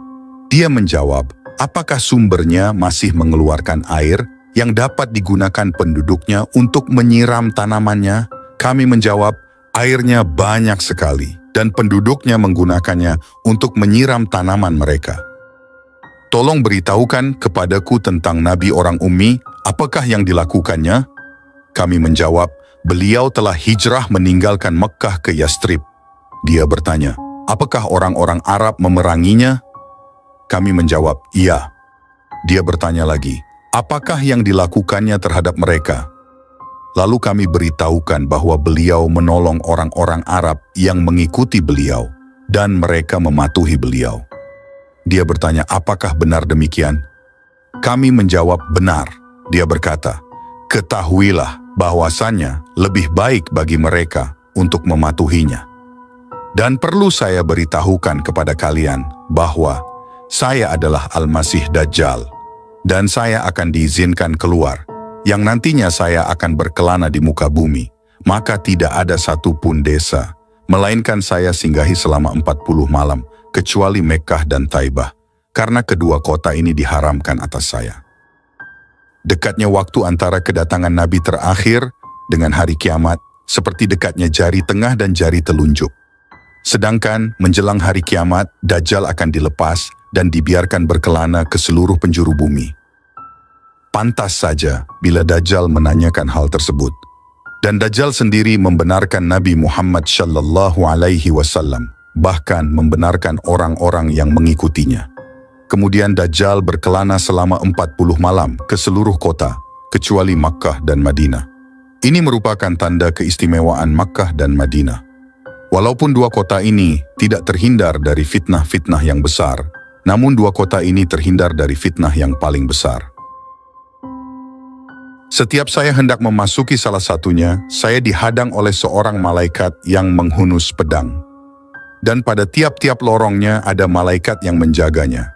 [SPEAKER 1] Dia menjawab, apakah sumbernya masih mengeluarkan air yang dapat digunakan penduduknya untuk menyiram tanamannya? Kami menjawab, airnya banyak sekali dan penduduknya menggunakannya untuk menyiram tanaman mereka. Tolong beritahukan kepadaku tentang Nabi orang Ummi, apakah yang dilakukannya? Kami menjawab, beliau telah hijrah meninggalkan Mekkah ke Yastrib. Dia bertanya, apakah orang-orang Arab memeranginya? Kami menjawab, iya. Dia bertanya lagi, apakah yang dilakukannya terhadap mereka? Lalu kami beritahukan bahwa beliau menolong orang-orang Arab yang mengikuti beliau, dan mereka mematuhi beliau. Dia bertanya, apakah benar demikian? Kami menjawab, benar. Dia berkata, ketahuilah bahwasannya lebih baik bagi mereka untuk mematuhinya. Dan perlu saya beritahukan kepada kalian bahwa saya adalah Al-Masih Dajjal, dan saya akan diizinkan keluar, yang nantinya saya akan berkelana di muka bumi, maka tidak ada satupun desa, melainkan saya singgahi selama 40 malam, kecuali Mekkah dan Taibah, karena kedua kota ini diharamkan atas saya. Dekatnya waktu antara kedatangan Nabi terakhir dengan hari kiamat, seperti dekatnya jari tengah dan jari telunjuk. Sedangkan menjelang hari kiamat, Dajjal akan dilepas dan dibiarkan berkelana ke seluruh penjuru bumi. Pantas saja bila Dajjal menanyakan hal tersebut. Dan Dajjal sendiri membenarkan Nabi Muhammad Shallallahu Alaihi Wasallam, bahkan membenarkan orang-orang yang mengikutinya. Kemudian Dajjal berkelana selama 40 malam ke seluruh kota, kecuali Makkah dan Madinah. Ini merupakan tanda keistimewaan Makkah dan Madinah. Walaupun dua kota ini tidak terhindar dari fitnah-fitnah yang besar, namun dua kota ini terhindar dari fitnah yang paling besar. Setiap saya hendak memasuki salah satunya, saya dihadang oleh seorang malaikat yang menghunus pedang. Dan pada tiap-tiap lorongnya ada malaikat yang menjaganya.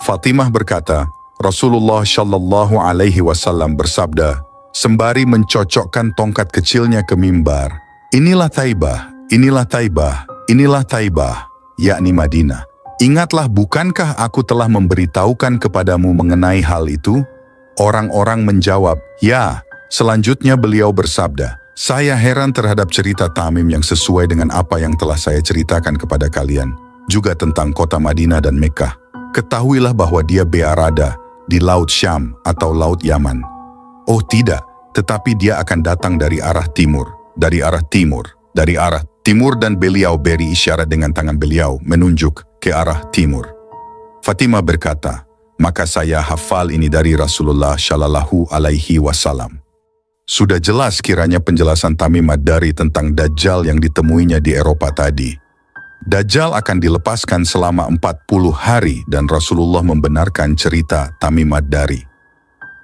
[SPEAKER 1] Fatimah berkata, Rasulullah Shallallahu Alaihi Wasallam bersabda, sembari mencocokkan tongkat kecilnya ke mimbar, inilah Taibah, inilah Taibah, inilah Taibah, yakni Madinah. Ingatlah, bukankah aku telah memberitahukan kepadamu mengenai hal itu? Orang-orang menjawab, ya. Selanjutnya beliau bersabda, saya heran terhadap cerita Tamim yang sesuai dengan apa yang telah saya ceritakan kepada kalian, juga tentang kota Madinah dan Mekkah. Ketahuilah bahwa dia berada di Laut Syam atau Laut Yaman. Oh tidak, tetapi dia akan datang dari arah timur, dari arah timur, dari arah timur, dan beliau beri isyarat dengan tangan beliau menunjuk ke arah timur. Fatimah berkata, maka saya hafal ini dari Rasulullah Shallallahu Alaihi Wasallam. Sudah jelas kiranya penjelasan Tamim Ad-Dari tentang Dajjal yang ditemuinya di Eropa tadi. Dajjal akan dilepaskan selama 40 hari dan Rasulullah membenarkan cerita Tamim Ad-Dari.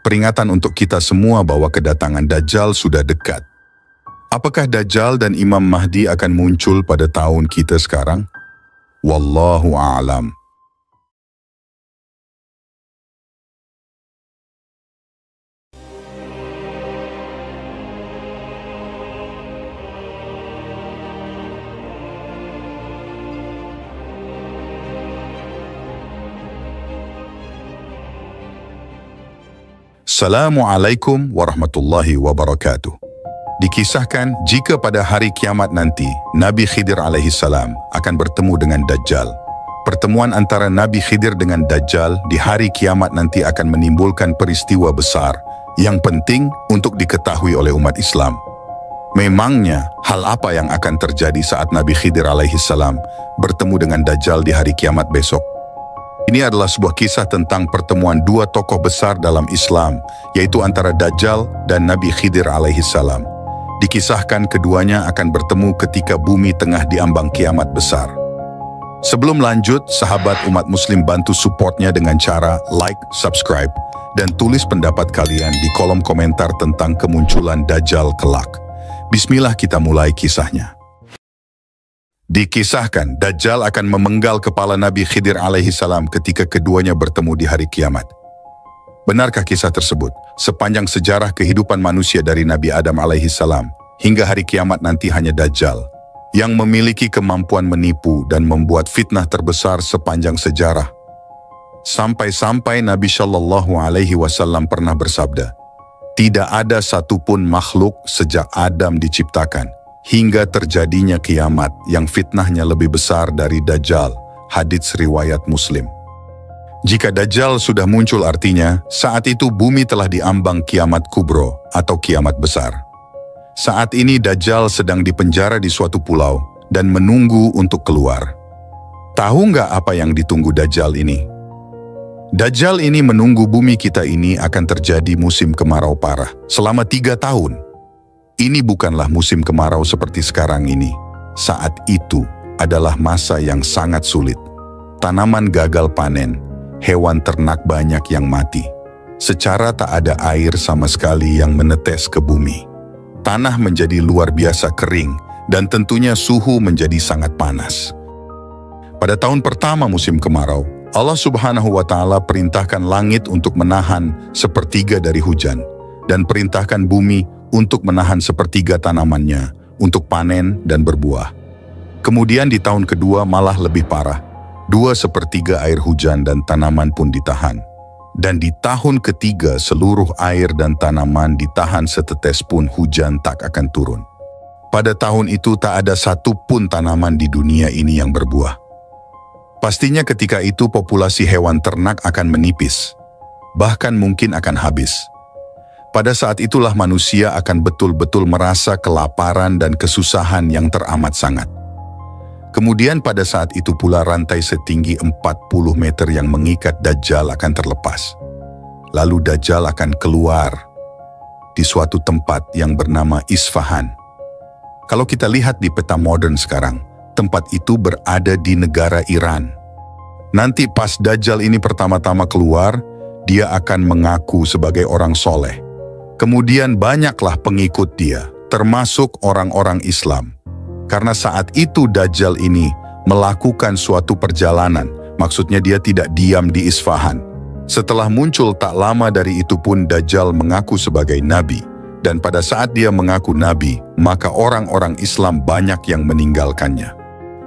[SPEAKER 1] Peringatan untuk kita semua bahwa kedatangan Dajjal sudah dekat. Apakah Dajjal dan Imam Mahdi akan muncul pada tahun kita sekarang? Wallahu a'lam. Assalamualaikum warahmatullahi wabarakatuh. Dikisahkan jika pada hari kiamat nanti, Nabi Khidir alaihissalam akan bertemu dengan Dajjal. Pertemuan antara Nabi Khidir dengan Dajjal di hari kiamat nanti akan menimbulkan peristiwa besar yang penting untuk diketahui oleh umat Islam. Memangnya, hal apa yang akan terjadi saat Nabi Khidir alaihissalam bertemu dengan Dajjal di hari kiamat besok? Ini adalah sebuah kisah tentang pertemuan dua tokoh besar dalam Islam, yaitu antara Dajjal dan Nabi Khidir alaihissalam. Dikisahkan keduanya akan bertemu ketika bumi tengah diambang kiamat besar. Sebelum lanjut, sahabat umat muslim bantu supportnya dengan cara like, subscribe, dan tulis pendapat kalian di kolom komentar tentang kemunculan Dajjal kelak. Bismillah, kita mulai kisahnya. Dikisahkan, Dajjal akan memenggal kepala Nabi Khidir alaihissalam ketika keduanya bertemu di hari kiamat. Benarkah kisah tersebut? Sepanjang sejarah kehidupan manusia dari Nabi Adam alaihissalam, hingga hari kiamat nanti hanya Dajjal yang memiliki kemampuan menipu dan membuat fitnah terbesar sepanjang sejarah. Sampai-sampai Nabi Shallallahu Alaihi Wasallam pernah bersabda, tidak ada satupun makhluk sejak Adam diciptakan hingga terjadinya kiamat yang fitnahnya lebih besar dari Dajjal. Hadits riwayat Muslim. Jika Dajjal sudah muncul artinya, saat itu bumi telah diambang kiamat kubro atau kiamat besar. Saat ini Dajjal sedang dipenjara di suatu pulau dan menunggu untuk keluar. Tahu nggak apa yang ditunggu Dajjal ini? Dajjal ini menunggu bumi kita ini akan terjadi musim kemarau parah selama 3 tahun. Ini bukanlah musim kemarau seperti sekarang ini. Saat itu adalah masa yang sangat sulit. Tanaman gagal panen, hewan ternak banyak yang mati. Secara tak ada air sama sekali yang menetes ke bumi. Tanah menjadi luar biasa kering dan tentunya suhu menjadi sangat panas. Pada tahun pertama musim kemarau, Allah Subhanahu wa Ta'ala perintahkan langit untuk menahan sepertiga dari hujan dan perintahkan bumi untuk menahan sepertiga tanamannya untuk panen dan berbuah. Kemudian di tahun kedua malah lebih parah, 2/3 air hujan dan tanaman pun ditahan. Dan di tahun ketiga seluruh air dan tanaman ditahan, setetes pun hujan tak akan turun. Pada tahun itu tak ada satupun tanaman di dunia ini yang berbuah. Pastinya ketika itu populasi hewan ternak akan menipis, bahkan mungkin akan habis. Pada saat itulah manusia akan betul-betul merasa kelaparan dan kesusahan yang teramat sangat. Kemudian pada saat itu pula rantai setinggi 40 meter yang mengikat Dajjal akan terlepas. Lalu Dajjal akan keluar di suatu tempat yang bernama Isfahan. Kalau kita lihat di peta modern sekarang, tempat itu berada di negara Iran. Nanti pas Dajjal ini pertama-tama keluar, dia akan mengaku sebagai orang soleh. Kemudian banyaklah pengikut dia, termasuk orang-orang Islam. Karena saat itu Dajjal ini melakukan suatu perjalanan, maksudnya dia tidak diam di Isfahan. Setelah muncul tak lama dari itu pun Dajjal mengaku sebagai nabi. Dan pada saat dia mengaku nabi, maka orang-orang Islam banyak yang meninggalkannya.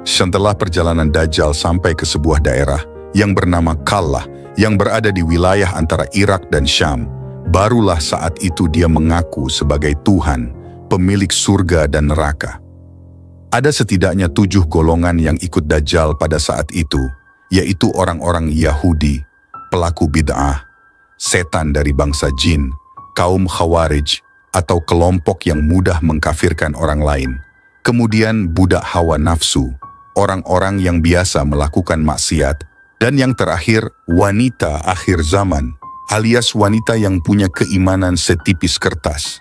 [SPEAKER 1] Setelah perjalanan Dajjal sampai ke sebuah daerah yang bernama Kallah yang berada di wilayah antara Irak dan Syam, barulah saat itu dia mengaku sebagai Tuhan, pemilik surga dan neraka. Ada setidaknya 7 golongan yang ikut Dajjal pada saat itu, yaitu orang-orang Yahudi, pelaku bid'ah, setan dari bangsa jin, kaum Khawarij, atau kelompok yang mudah mengkafirkan orang lain, kemudian budak hawa nafsu, orang-orang yang biasa melakukan maksiat, dan yang terakhir wanita akhir zaman, alias wanita yang punya keimanan setipis kertas.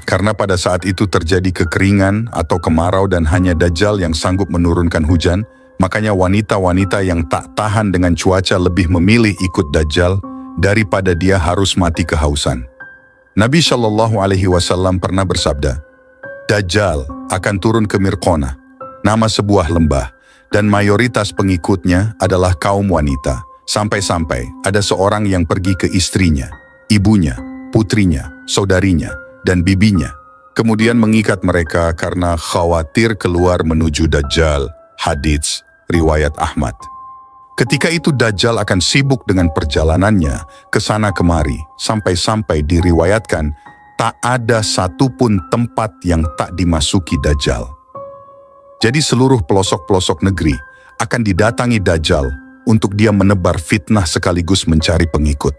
[SPEAKER 1] Karena pada saat itu terjadi kekeringan atau kemarau dan hanya Dajjal yang sanggup menurunkan hujan, makanya wanita-wanita yang tak tahan dengan cuaca lebih memilih ikut Dajjal daripada dia harus mati kehausan. Nabi Shallallahu Alaihi Wasallam pernah bersabda, Dajjal akan turun ke Mirqona, nama sebuah lembah, dan mayoritas pengikutnya adalah kaum wanita, sampai-sampai ada seorang yang pergi ke istrinya, ibunya, putrinya, saudarinya, dan bibinya, kemudian mengikat mereka karena khawatir keluar menuju Dajjal. Hadits riwayat Ahmad. Ketika itu Dajjal akan sibuk dengan perjalanannya ke sana kemari, sampai-sampai diriwayatkan tak ada satupun tempat yang tak dimasuki Dajjal. Jadi seluruh pelosok-pelosok negeri akan didatangi Dajjal untuk dia menebar fitnah sekaligus mencari pengikut.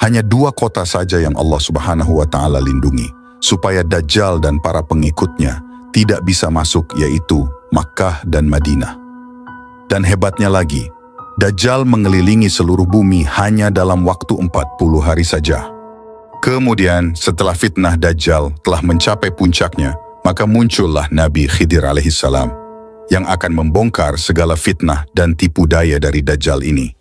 [SPEAKER 1] Hanya 2 kota saja yang Allah Subhanahu wa Ta'ala lindungi, supaya Dajjal dan para pengikutnya tidak bisa masuk, yaitu Makkah dan Madinah. Dan hebatnya lagi, Dajjal mengelilingi seluruh bumi hanya dalam waktu 40 hari saja. Kemudian setelah fitnah Dajjal telah mencapai puncaknya, maka muncullah Nabi Khidir alaihissalam yang akan membongkar segala fitnah dan tipu daya dari Dajjal ini.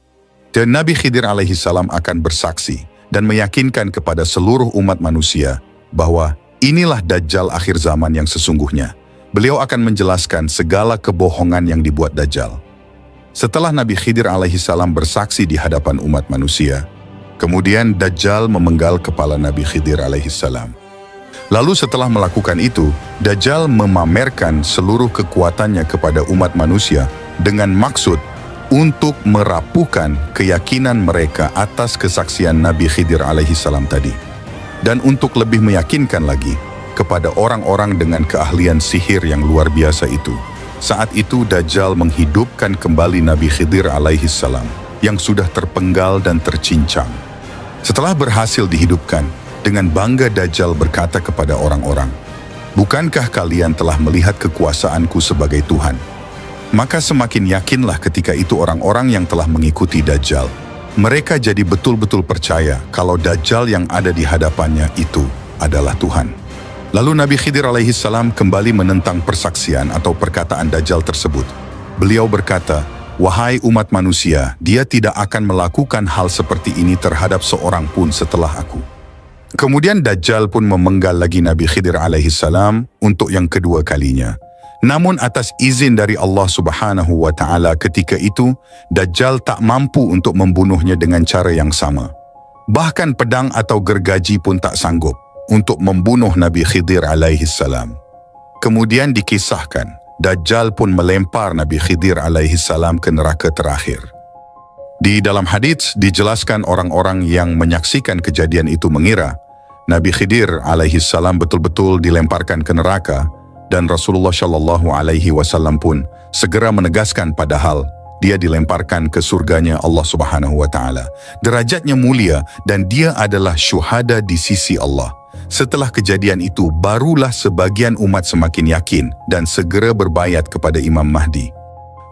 [SPEAKER 1] Dan Nabi Khidir alaihissalam akan bersaksi dan meyakinkan kepada seluruh umat manusia bahwa inilah Dajjal akhir zaman yang sesungguhnya. Beliau akan menjelaskan segala kebohongan yang dibuat Dajjal. Setelah Nabi Khidir alaihissalam bersaksi di hadapan umat manusia, kemudian Dajjal memenggal kepala Nabi Khidir alaihissalam. Lalu setelah melakukan itu, Dajjal memamerkan seluruh kekuatannya kepada umat manusia dengan maksud untuk merapuhkan keyakinan mereka atas kesaksian Nabi Khidir alaihissalam tadi. Dan untuk lebih meyakinkan lagi kepada orang-orang dengan keahlian sihir yang luar biasa itu. Saat itu Dajjal menghidupkan kembali Nabi Khidir alaihissalam yang sudah terpenggal dan tercincang. Setelah berhasil dihidupkan, dengan bangga Dajjal berkata kepada orang-orang, "Bukankah kalian telah melihat kekuasaanku sebagai Tuhan?" Maka semakin yakinlah ketika itu orang-orang yang telah mengikuti Dajjal. Mereka jadi betul-betul percaya kalau Dajjal yang ada di hadapannya itu adalah Tuhan. Lalu Nabi Khidir alaihissalam kembali menentang persaksian atau perkataan Dajjal tersebut. Beliau berkata, "Wahai umat manusia, dia tidak akan melakukan hal seperti ini terhadap seorang pun setelah aku." Kemudian Dajjal pun memenggal lagi Nabi Khidir alaihissalam untuk yang kedua kalinya. Namun atas izin dari Allah Subhanahu wa Ta'ala ketika itu, Dajjal tak mampu untuk membunuhnya dengan cara yang sama. Bahkan pedang atau gergaji pun tak sanggup untuk membunuh Nabi Khidir alaihissalam. Kemudian dikisahkan, Dajjal pun melempar Nabi Khidir alaihissalam ke neraka terakhir. Di dalam hadits dijelaskan orang-orang yang menyaksikan kejadian itu mengira Nabi Khidir alaihissalam betul-betul dilemparkan ke neraka dan Rasulullah Shallallahu Alaihi Wasallam pun segera menegaskan padahal dia dilemparkan ke surganya Allah Subhanahu Wa Taala. Derajatnya mulia dan dia adalah syuhada di sisi Allah. Setelah kejadian itu barulah sebagian umat semakin yakin dan segera berbayat kepada Imam Mahdi.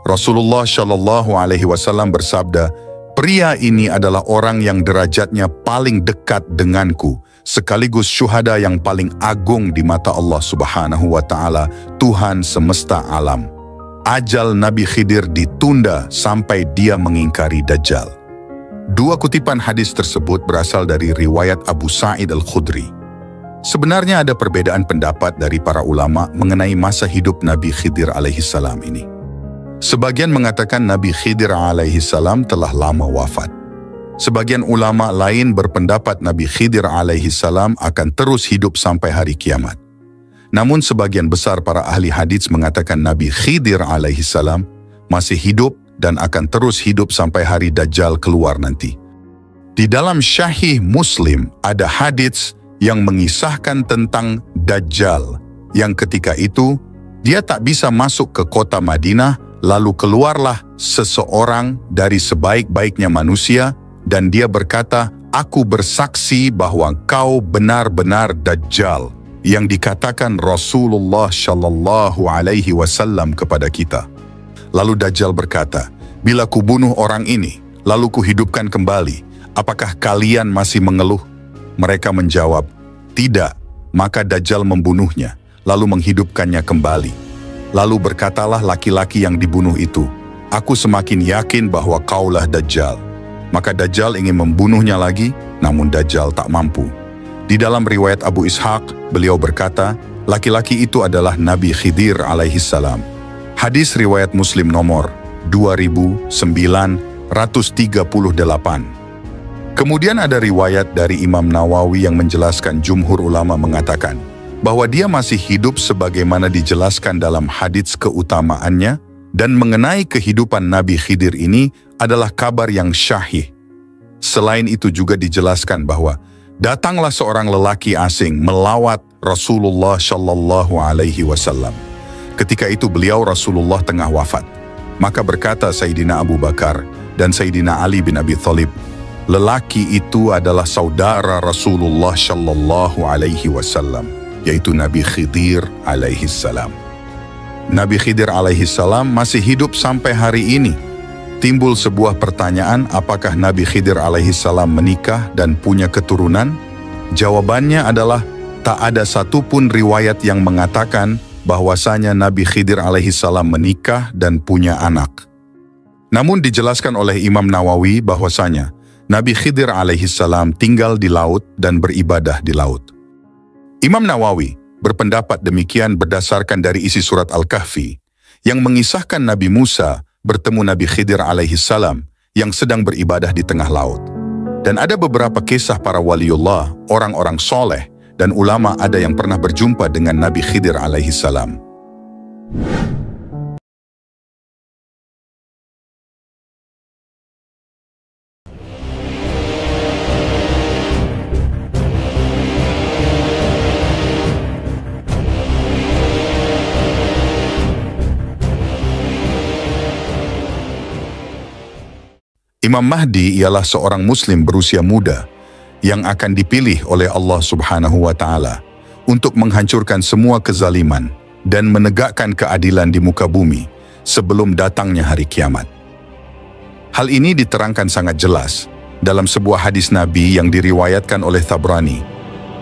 [SPEAKER 1] Rasulullah Shallallahu Alaihi Wasallam bersabda, "Pria ini adalah orang yang derajatnya paling dekat denganku, sekaligus syuhada yang paling agung di mata Allah Subhanahu wa Ta'ala, Tuhan semesta alam." Ajal Nabi Khidir ditunda sampai dia mengingkari Dajjal. Dua kutipan hadis tersebut berasal dari riwayat Abu Sa'id Al-Khudri. Sebenarnya ada perbedaan pendapat dari para ulama mengenai masa hidup Nabi Khidir alaihissalam ini. Sebagian mengatakan Nabi Khidir alaihissalam telah lama wafat. Sebagian ulama lain berpendapat Nabi Khidir alaihissalam akan terus hidup sampai hari kiamat. Namun sebagian besar para ahli hadits mengatakan Nabi Khidir alaihissalam masih hidup dan akan terus hidup sampai hari Dajjal keluar nanti. Di dalam Sahih Muslim ada hadits yang mengisahkan tentang Dajjal yang ketika itu dia tak bisa masuk ke kota Madinah. Lalu keluarlah seseorang dari sebaik-baiknya manusia dan dia berkata, "Aku bersaksi bahwa kau benar-benar Dajjal," yang dikatakan Rasulullah Shallallahu Alaihi Wasallam kepada kita. Lalu Dajjal berkata, "Bila kubunuh orang ini, lalu kuhidupkan kembali, apakah kalian masih mengeluh?" Mereka menjawab, "Tidak." Maka Dajjal membunuhnya, lalu menghidupkannya kembali. Lalu berkatalah laki-laki yang dibunuh itu, "Aku semakin yakin bahwa kaulah Dajjal." Maka Dajjal ingin membunuhnya lagi, namun Dajjal tak mampu. Di dalam riwayat Abu Ishaq, beliau berkata, laki-laki itu adalah Nabi Khidir alaihissalam. Hadis riwayat Muslim nomor 2938. Kemudian ada riwayat dari Imam Nawawi yang menjelaskan jumhur ulama mengatakan, bahwa dia masih hidup sebagaimana dijelaskan dalam hadits keutamaannya dan mengenai kehidupan Nabi Khidir ini adalah kabar yang syahih. Selain itu juga dijelaskan bahwa datanglah seorang lelaki asing melawat Rasulullah Shallallahu Alaihi Wasallam. Ketika itu beliau Rasulullah tengah wafat. Maka berkata Sayyidina Abu Bakar dan Sayyidina Ali bin Abi Thalib, lelaki itu adalah saudara Rasulullah Shallallahu Alaihi Wasallam, yaitu Nabi Khidir alaihissalam. Nabi Khidir alaihissalam masih hidup sampai hari ini. Timbul sebuah pertanyaan, apakah Nabi Khidir alaihissalam menikah dan punya keturunan? Jawabannya adalah tak ada satupun riwayat yang mengatakan bahwasanya Nabi Khidir alaihissalam menikah dan punya anak. Namun dijelaskan oleh Imam Nawawi bahwasanya Nabi Khidir alaihissalam tinggal di laut dan beribadah di laut. Imam Nawawi berpendapat demikian berdasarkan dari isi surat Al-Kahfi yang mengisahkan Nabi Musa bertemu Nabi Khidir alaihissalam yang sedang beribadah di tengah laut. Dan ada beberapa kisah para waliullah, orang-orang soleh dan ulama ada yang pernah berjumpa dengan Nabi Khidir alaihi salam. Imam Mahdi ialah seorang Muslim berusia muda yang akan dipilih oleh Allah Subhanahu wa Ta'ala untuk menghancurkan semua kezaliman dan menegakkan keadilan di muka bumi sebelum datangnya hari kiamat. Hal ini diterangkan sangat jelas dalam sebuah hadis Nabi yang diriwayatkan oleh Tabrani.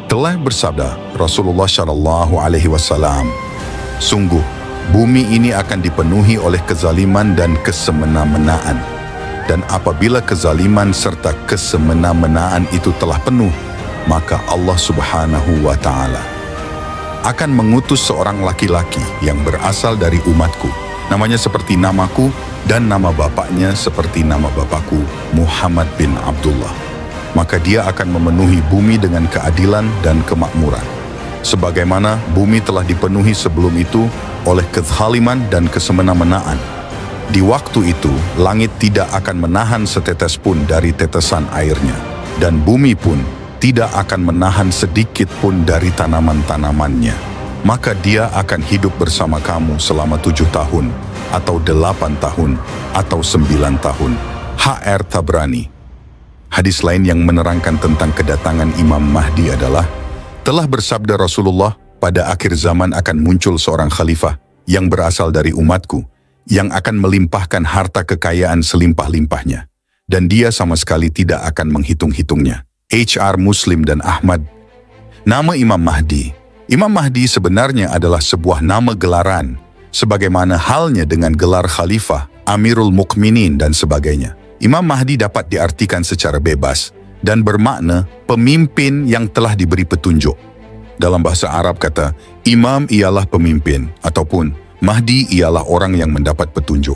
[SPEAKER 1] Telah bersabda Rasulullah Shallallahu Alaihi Wasallam, "Sungguh, bumi ini akan dipenuhi oleh kezaliman dan kesemena-menaan. Dan apabila kezaliman serta kesemena-menaan itu telah penuh, maka Allah Subhanahu wa Ta'ala akan mengutus seorang laki-laki yang berasal dari umatku, namanya seperti namaku dan nama bapaknya seperti nama bapakku, Muhammad bin Abdullah. Maka dia akan memenuhi bumi dengan keadilan dan kemakmuran, sebagaimana bumi telah dipenuhi sebelum itu oleh kezaliman dan kesemena-menaan. Di waktu itu, langit tidak akan menahan setetes pun dari tetesan airnya, dan bumi pun tidak akan menahan sedikit pun dari tanaman-tanamannya. Maka dia akan hidup bersama kamu selama 7 tahun, atau 8 tahun, atau 9 tahun. H.R. Tabrani. Hadis lain yang menerangkan tentang kedatangan Imam Mahdi adalah, telah bersabda Rasulullah, pada akhir zaman akan muncul seorang khalifah yang berasal dari umatku, yang akan melimpahkan harta kekayaan selimpah-limpahnya, dan dia sama sekali tidak akan menghitung-hitungnya. H.R. Muslim dan Ahmad. Nama Imam Mahdi. Imam Mahdi sebenarnya adalah sebuah nama gelaran, sebagaimana halnya dengan gelar khalifah, Amirul Mukminin dan sebagainya. Imam Mahdi dapat diartikan secara bebas dan bermakna pemimpin yang telah diberi petunjuk. Dalam bahasa Arab kata, imam ialah pemimpin, ataupun Mahdi ialah orang yang mendapat petunjuk.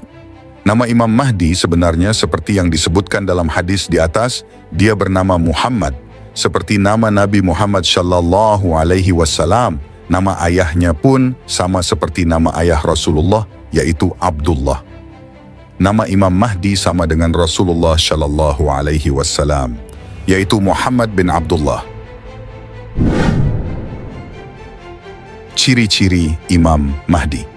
[SPEAKER 1] Nama Imam Mahdi sebenarnya seperti yang disebutkan dalam hadis di atas, dia bernama Muhammad, seperti nama Nabi Muhammad Shallallahu Alaihi Wasallam. Nama ayahnya pun sama seperti nama ayah Rasulullah, yaitu Abdullah. Nama Imam Mahdi sama dengan Rasulullah Shallallahu Alaihi Wasallam, yaitu Muhammad bin Abdullah. Ciri-ciri Imam Mahdi.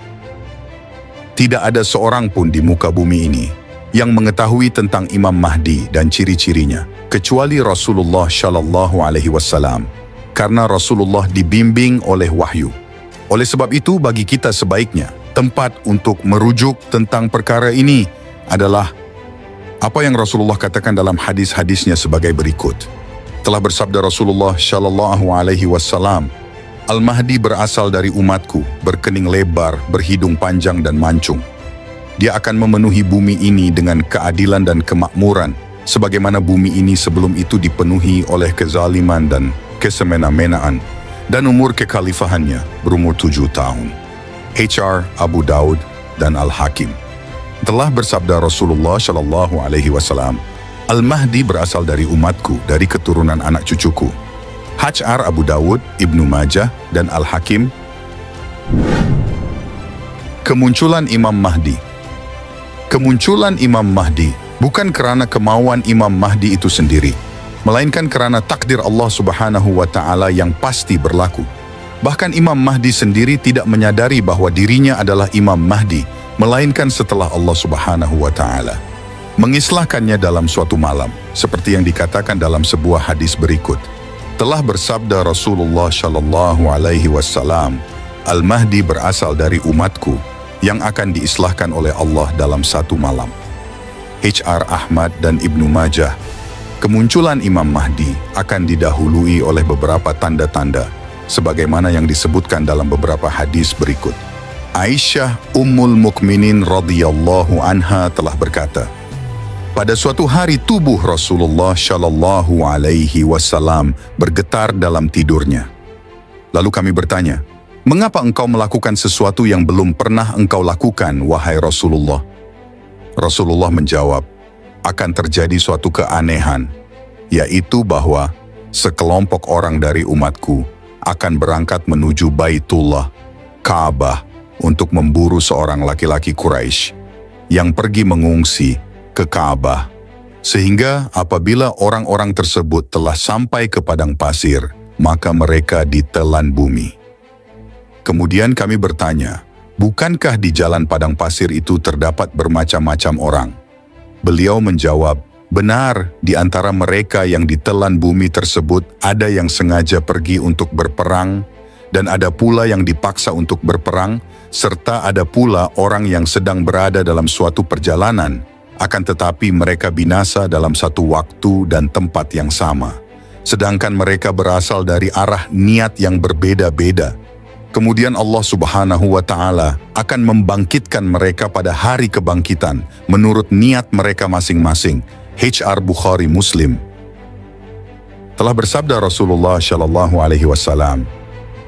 [SPEAKER 1] Tidak ada seorang pun di muka bumi ini yang mengetahui tentang Imam Mahdi dan ciri-cirinya, kecuali Rasulullah Shallallahu Alaihi Wasallam, karena Rasulullah dibimbing oleh wahyu. Oleh sebab itu, bagi kita sebaiknya, tempat untuk merujuk tentang perkara ini adalah apa yang Rasulullah katakan dalam hadis-hadisnya sebagai berikut. Telah bersabda Rasulullah Shallallahu Alaihi Wasallam, Al-Mahdi berasal dari umatku, berkening lebar, berhidung panjang dan mancung. Dia akan memenuhi bumi ini dengan keadilan dan kemakmuran, sebagaimana bumi ini sebelum itu dipenuhi oleh kezaliman dan kesemena-menaan, dan umur kekhalifahannya berumur 7 tahun. H.R. Abu Daud dan Al-Hakim. Telah bersabda Rasulullah Shallallahu Alaihi Wasallam, Al-Mahdi berasal dari umatku, dari keturunan anak cucuku. H.R. Abu Dawud, Ibnu Majah, dan Al-Hakim. Kemunculan Imam Mahdi. Kemunculan Imam Mahdi bukan kerana kemauan Imam Mahdi itu sendiri, melainkan kerana takdir Allah Subhanahu wa Ta'ala yang pasti berlaku. Bahkan Imam Mahdi sendiri tidak menyadari bahwa dirinya adalah Imam Mahdi, melainkan setelah Allah Subhanahu wa Ta'ala mengislahkannya dalam suatu malam, seperti yang dikatakan dalam sebuah hadis berikut. Telah bersabda Rasulullah Shallallahu Alaihi Wasallam, Al-Mahdi berasal dari umatku yang akan diislahkan oleh Allah dalam satu malam. H.R. Ahmad dan Ibnu Majah. Kemunculan Imam Mahdi akan didahului oleh beberapa tanda-tanda, sebagaimana yang disebutkan dalam beberapa hadis berikut. Aisyah Ummul Mukminin radhiyallahu anha telah berkata, pada suatu hari tubuh Rasulullah Shallallahu Alaihi Wasallam bergetar dalam tidurnya. Lalu kami bertanya, mengapa engkau melakukan sesuatu yang belum pernah engkau lakukan, wahai Rasulullah? Rasulullah menjawab, akan terjadi suatu keanehan, yaitu bahwa sekelompok orang dari umatku akan berangkat menuju Baitullah, Ka'bah, untuk memburu seorang laki-laki Quraisy yang pergi mengungsi ke Ka'bah. Sehingga apabila orang-orang tersebut telah sampai ke padang pasir, maka mereka ditelan bumi. Kemudian kami bertanya, bukankah di jalan padang pasir itu terdapat bermacam-macam orang? Beliau menjawab, benar, di antara mereka yang ditelan bumi tersebut ada yang sengaja pergi untuk berperang, dan ada pula yang dipaksa untuk berperang, serta ada pula orang yang sedang berada dalam suatu perjalanan, akan tetapi mereka binasa dalam satu waktu dan tempat yang sama, sedangkan mereka berasal dari arah niat yang berbeda-beda. Kemudian Allah Subhanahu wa Ta'ala akan membangkitkan mereka pada hari kebangkitan menurut niat mereka masing-masing. HR Bukhari Muslim. Telah bersabda Rasulullah Shallallahu Alaihi Wasallam,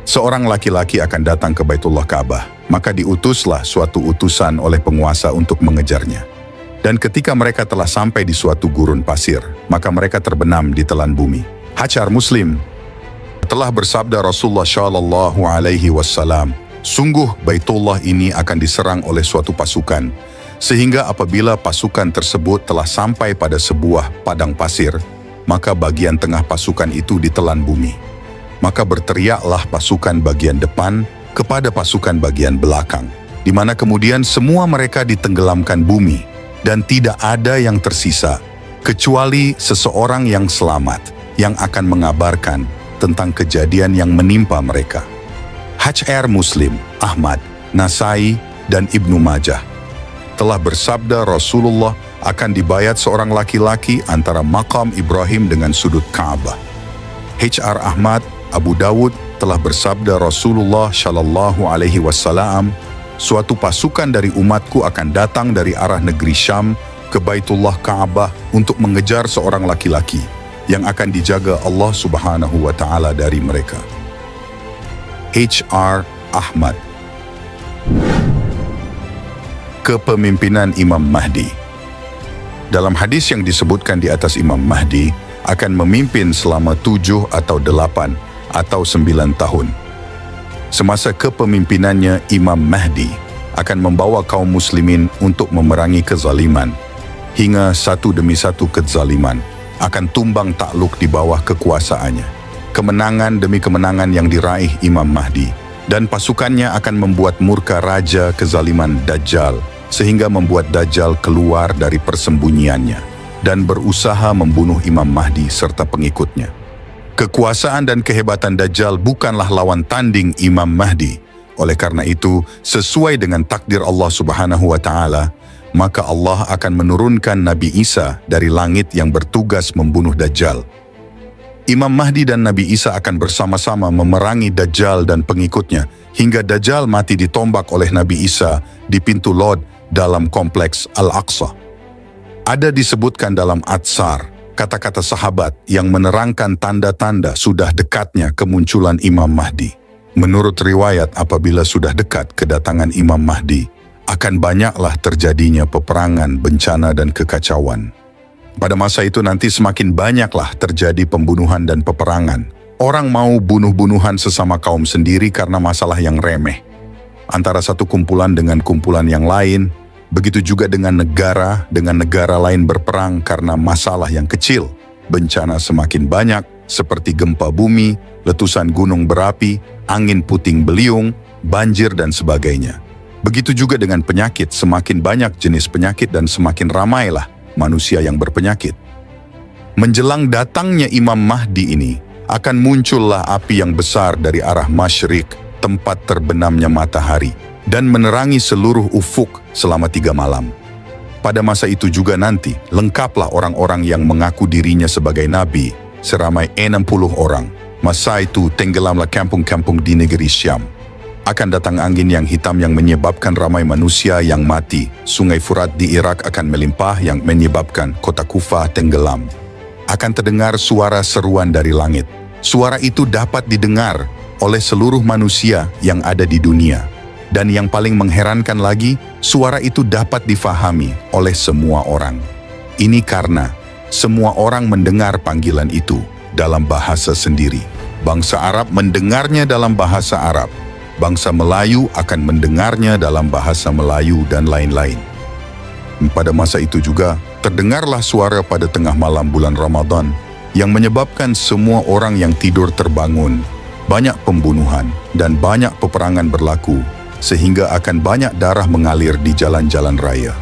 [SPEAKER 1] seorang laki-laki akan datang ke Baitullah Ka'bah, maka diutuslah suatu utusan oleh penguasa untuk mengejarnya. Dan ketika mereka telah sampai di suatu gurun pasir, maka mereka terbenam di telan bumi. HR Muslim. Telah bersabda Rasulullah Shallallahu Alaihi Wasallam, sungguh Baitullah ini akan diserang oleh suatu pasukan, sehingga apabila pasukan tersebut telah sampai pada sebuah padang pasir, maka bagian tengah pasukan itu ditelan bumi. Maka berteriaklah pasukan bagian depan kepada pasukan bagian belakang, di mana kemudian semua mereka ditenggelamkan bumi, dan tidak ada yang tersisa, kecuali seseorang yang selamat, yang akan mengabarkan tentang kejadian yang menimpa mereka. HR Muslim, Ahmad, Nasai, dan Ibnu Majah. Telah bersabda Rasulullah akan dibayat seorang laki-laki antara makam Ibrahim dengan sudut Ka'bah. HR Ahmad, Abu Dawud telah bersabda Rasulullah Shallallahu Alaihi Wasallam, suatu pasukan dari umatku akan datang dari arah negeri Syam ke Baitullah Ka'bah untuk mengejar seorang laki-laki yang akan dijaga Allah Subhanahu wa Ta'ala dari mereka. HR Ahmad. Kepemimpinan Imam Mahdi. Dalam hadis yang disebutkan di atas, Imam Mahdi akan memimpin selama 7 atau 8 atau 9 tahun. Semasa kepemimpinannya, Imam Mahdi akan membawa kaum muslimin untuk memerangi kezaliman, hingga satu demi satu kezaliman akan tumbang takluk di bawah kekuasaannya. Kemenangan demi kemenangan yang diraih Imam Mahdi, dan pasukannya akan membuat murka raja kezaliman Dajjal, sehingga membuat Dajjal keluar dari persembunyiannya dan berusaha membunuh Imam Mahdi serta pengikutnya. Kekuasaan dan kehebatan Dajjal bukanlah lawan tanding Imam Mahdi. Oleh karena itu, sesuai dengan takdir Allah Subhanahu wa Ta'ala, maka Allah akan menurunkan Nabi Isa dari langit yang bertugas membunuh Dajjal. Imam Mahdi dan Nabi Isa akan bersama-sama memerangi Dajjal dan pengikutnya, hingga Dajjal mati ditombak oleh Nabi Isa di pintu Lod dalam kompleks Al-Aqsa. Ada disebutkan dalam Atsar, kata-kata sahabat yang menerangkan tanda-tanda sudah dekatnya kemunculan Imam Mahdi. Menurut riwayat, apabila sudah dekat kedatangan Imam Mahdi, akan banyaklah terjadinya peperangan, bencana, dan kekacauan. Pada masa itu nanti semakin banyaklah terjadi pembunuhan dan peperangan. Orang mau bunuh-bunuhan sesama kaum sendiri karena masalah yang remeh. Antara satu kumpulan dengan kumpulan yang lain, begitu juga dengan negara lain berperang karena masalah yang kecil. Bencana semakin banyak, seperti gempa bumi, letusan gunung berapi, angin puting beliung, banjir, dan sebagainya. Begitu juga dengan penyakit, semakin banyak jenis penyakit dan semakin ramailah manusia yang berpenyakit. Menjelang datangnya Imam Mahdi ini, akan muncullah api yang besar dari arah masyrik, tempat terbenamnya matahari, dan menerangi seluruh ufuk selama 3 malam. Pada masa itu juga nanti, lengkaplah orang-orang yang mengaku dirinya sebagai nabi, seramai 60 orang. Masa itu tenggelamlah kampung-kampung di negeri Syam. Akan datang angin yang hitam yang menyebabkan ramai manusia yang mati. Sungai Furat di Irak akan melimpah yang menyebabkan kota Kufah tenggelam. Akan terdengar suara seruan dari langit. Suara itu dapat didengar oleh seluruh manusia yang ada di dunia. Dan yang paling mengherankan lagi, suara itu dapat difahami oleh semua orang. Ini karena semua orang mendengar panggilan itu dalam bahasa sendiri. Bangsa Arab mendengarnya dalam bahasa Arab. Bangsa Melayu akan mendengarnya dalam bahasa Melayu dan lain-lain. Pada masa itu juga, terdengarlah suara pada tengah malam bulan Ramadan yang menyebabkan semua orang yang tidur terbangun. Banyak pembunuhan dan banyak peperangan berlaku, sehingga akan banyak darah mengalir di jalan-jalan raya.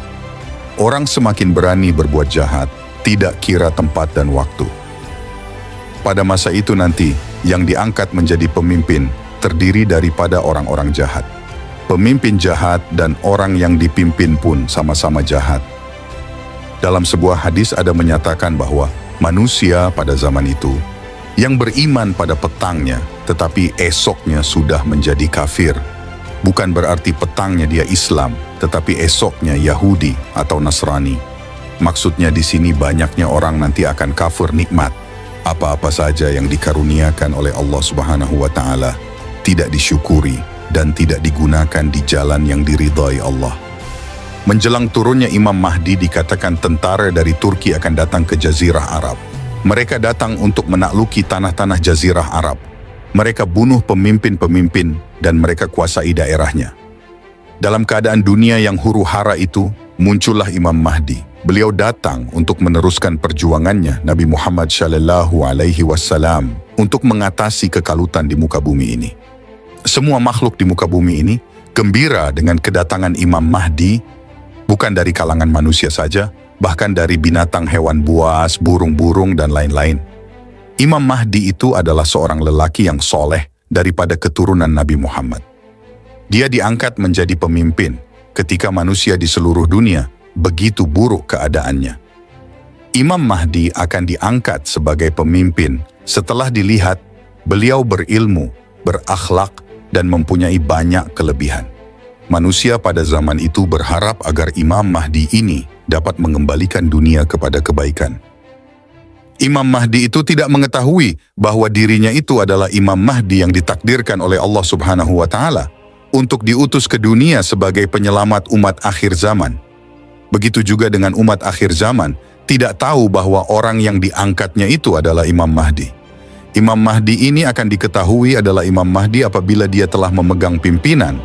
[SPEAKER 1] Orang semakin berani berbuat jahat, tidak kira tempat dan waktu. Pada masa itu nanti, yang diangkat menjadi pemimpin terdiri daripada orang-orang jahat. Pemimpin jahat dan orang yang dipimpin pun sama-sama jahat. Dalam sebuah hadis ada menyatakan bahwa manusia pada zaman itu yang beriman pada petangnya, tetapi esoknya sudah menjadi kafir. Bukan berarti petangnya dia Islam, tetapi esoknya Yahudi atau Nasrani. Maksudnya di sini banyaknya orang nanti akan kafir nikmat. Apa-apa saja yang dikaruniakan oleh Allah Subhanahu wa Ta'ala tidak disyukuri dan tidak digunakan di jalan yang diridhai Allah. Menjelang turunnya Imam Mahdi dikatakan tentara dari Turki akan datang ke Jazirah Arab. Mereka datang untuk menakluki tanah-tanah Jazirah Arab. Mereka bunuh pemimpin-pemimpin dan mereka kuasai daerahnya. Dalam keadaan dunia yang huru-hara itu, muncullah Imam Mahdi. Beliau datang untuk meneruskan perjuangannya Nabi Muhammad SAW untuk mengatasi kekalutan di muka bumi ini. Semua makhluk di muka bumi ini gembira dengan kedatangan Imam Mahdi, bukan dari kalangan manusia saja, bahkan dari binatang, hewan buas, burung-burung, dan lain-lain. Imam Mahdi itu adalah seorang lelaki yang soleh daripada keturunan Nabi Muhammad. Dia diangkat menjadi pemimpin ketika manusia di seluruh dunia begitu buruk keadaannya. Imam Mahdi akan diangkat sebagai pemimpin setelah dilihat beliau berilmu, berakhlak, dan mempunyai banyak kelebihan. Manusia pada zaman itu berharap agar Imam Mahdi ini dapat mengembalikan dunia kepada kebaikan. Imam Mahdi itu tidak mengetahui bahwa dirinya itu adalah Imam Mahdi yang ditakdirkan oleh Allah Subhanahu wa Ta'ala untuk diutus ke dunia sebagai penyelamat umat akhir zaman. Begitu juga dengan umat akhir zaman, tidak tahu bahwa orang yang diangkatnya itu adalah Imam Mahdi. Imam Mahdi ini akan diketahui adalah Imam Mahdi apabila dia telah memegang pimpinan.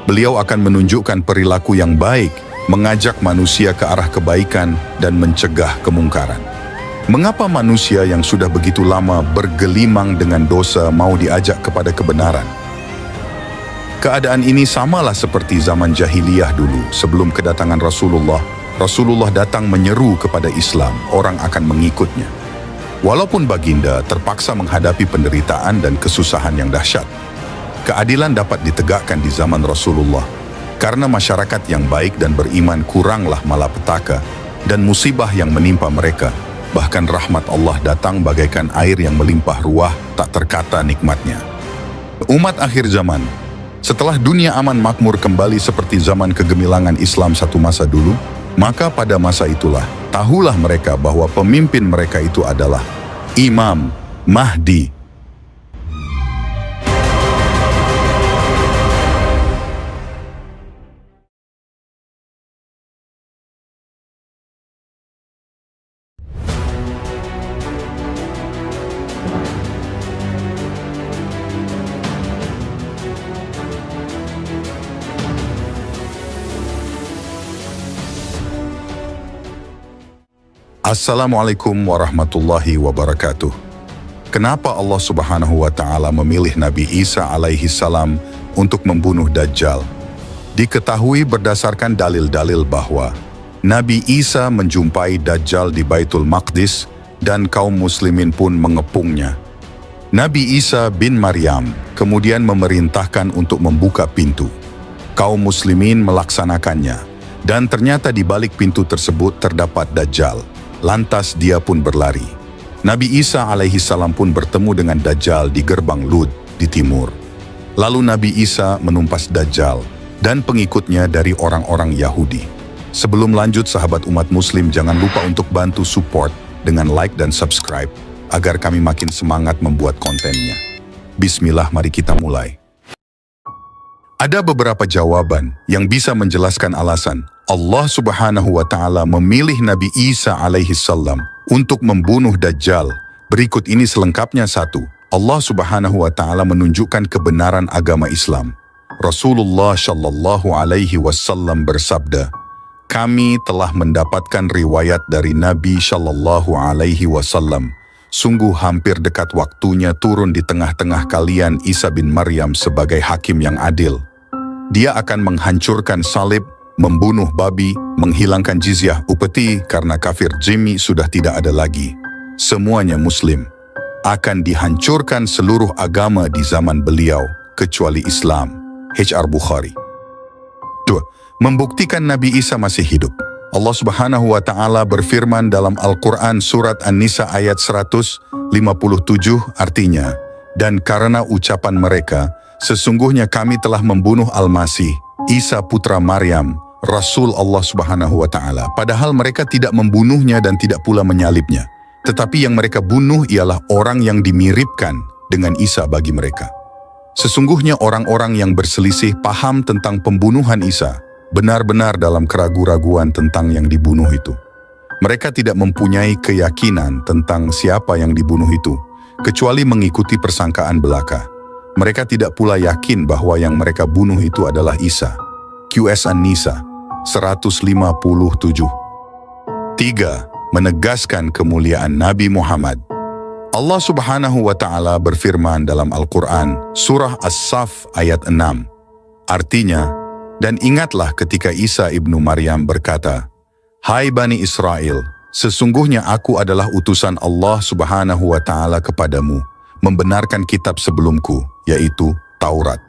[SPEAKER 1] Beliau akan menunjukkan perilaku yang baik, mengajak manusia ke arah kebaikan dan mencegah kemungkaran. Mengapa manusia yang sudah begitu lama bergelimang dengan dosa mau diajak kepada kebenaran? Keadaan ini samalah seperti zaman jahiliyah dulu sebelum kedatangan Rasulullah. Rasulullah datang menyeru kepada Islam, orang akan mengikutnya. Walaupun baginda terpaksa menghadapi penderitaan dan kesusahan yang dahsyat. Keadilan dapat ditegakkan di zaman Rasulullah karena masyarakat yang baik dan beriman kuranglah malapetaka dan musibah yang menimpa mereka. Bahkan rahmat Allah datang bagaikan air yang melimpah ruah, tak terkata nikmatnya. Umat akhir zaman, setelah dunia aman makmur kembali seperti zaman kegemilangan Islam satu masa dulu, maka pada masa itulah, tahulah mereka bahwa pemimpin mereka itu adalah Imam Mahdi. Assalamualaikum warahmatullahi wabarakatuh. Kenapa Allah Subhanahu wa Ta'ala memilih Nabi Isa alaihi salam untuk membunuh Dajjal? Diketahui berdasarkan dalil-dalil bahwa Nabi Isa menjumpai Dajjal di Baitul Maqdis dan kaum muslimin pun mengepungnya. Nabi Isa bin Maryam kemudian memerintahkan untuk membuka pintu. Kaum muslimin melaksanakannya dan ternyata di balik pintu tersebut terdapat Dajjal. Lantas dia pun berlari. Nabi Isa alaihi salam pun bertemu dengan Dajjal di gerbang Lud di timur. Lalu Nabi Isa menumpas Dajjal dan pengikutnya dari orang-orang Yahudi. Sebelum lanjut sahabat umat muslim, jangan lupa untuk bantu support dengan like dan subscribe agar kami makin semangat membuat kontennya. Bismillah, mari kita mulai. Ada beberapa jawaban yang bisa menjelaskan alasan Allah Subhanahu wa Ta'ala memilih Nabi Isa alaihi salam untuk membunuh Dajjal. Berikut ini selengkapnya. 1. Allah Subhanahu wa Ta'ala menunjukkan kebenaran agama Islam. Rasulullah Shallallahu Alaihi Wasallam bersabda, "Kami telah mendapatkan riwayat dari Nabi Shallallahu Alaihi Wasallam. Sungguh hampir dekat waktunya turun di tengah-tengah kalian Isa bin Maryam sebagai hakim yang adil. Dia akan menghancurkan salib, membunuh babi, menghilangkan jizyah upeti karena kafir Jimmy sudah tidak ada lagi. Semuanya Muslim. Akan dihancurkan seluruh agama di zaman beliau, kecuali Islam." HR Bukhari. 2. Membuktikan Nabi Isa masih hidup. Allah Subhanahu wa Ta'ala berfirman dalam Al-Quran surat An-Nisa ayat 157 artinya, "Dan karena ucapan mereka, sesungguhnya kami telah membunuh Al-Masih, Isa putra Maryam, Rasul Allah Subhanahu wa Ta'ala. Padahal mereka tidak membunuhnya dan tidak pula menyalibnya. Tetapi yang mereka bunuh ialah orang yang dimiripkan dengan Isa bagi mereka. Sesungguhnya orang-orang yang berselisih paham tentang pembunuhan Isa benar-benar dalam keraguan-raguan tentang yang dibunuh itu. Mereka tidak mempunyai keyakinan tentang siapa yang dibunuh itu, kecuali mengikuti persangkaan belaka. Mereka tidak pula yakin bahwa yang mereka bunuh itu adalah Isa." QS An-Nisa 157. 3. Menegaskan kemuliaan Nabi Muhammad. Allah Subhanahu wa Ta'ala berfirman dalam Al-Quran, surah As-Saff ayat 6. Artinya, "Dan ingatlah ketika Isa ibnu Maryam berkata, 'Hai Bani Israel, sesungguhnya aku adalah utusan Allah Subhanahu wa Ta'ala kepadamu, membenarkan kitab sebelumku, yaitu Taurat,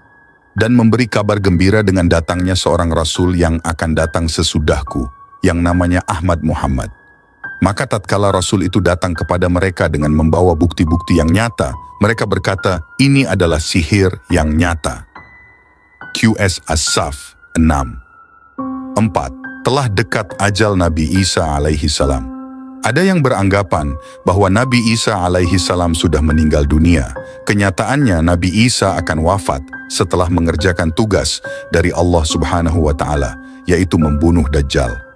[SPEAKER 1] dan memberi kabar gembira dengan datangnya seorang Rasul yang akan datang sesudahku, yang namanya Ahmad Muhammad.' Maka tatkala Rasul itu datang kepada mereka dengan membawa bukti-bukti yang nyata, mereka berkata, 'Ini adalah sihir yang nyata.'" QS As-Saff 6. 4. Telah dekat ajal Nabi Isa alaihi salam. Ada yang beranggapan bahwa Nabi Isa alaihi salam sudah meninggal dunia. Kenyataannya Nabi Isa akan wafat setelah mengerjakan tugas dari Allah Subhanahu wa Ta'ala, yaitu membunuh Dajjal.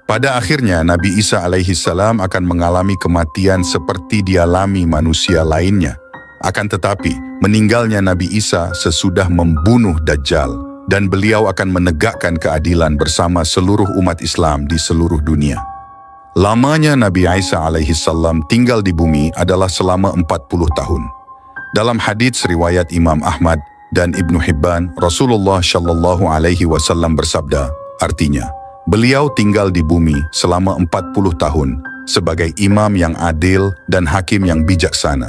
[SPEAKER 1] Pada akhirnya Nabi Isa alaihi salam akan mengalami kematian seperti dialami manusia lainnya. Akan tetapi, meninggalnya Nabi Isa sesudah membunuh Dajjal, dan beliau akan menegakkan keadilan bersama seluruh umat Islam di seluruh dunia. Lamanya Nabi Isa alaihi salam tinggal di bumi adalah selama 40 tahun. Dalam hadits riwayat Imam Ahmad dan Ibnu Hibban, Rasulullah Shallallahu Alaihi Wasallam bersabda, artinya, beliau tinggal di bumi selama 40 tahun sebagai imam yang adil dan hakim yang bijaksana.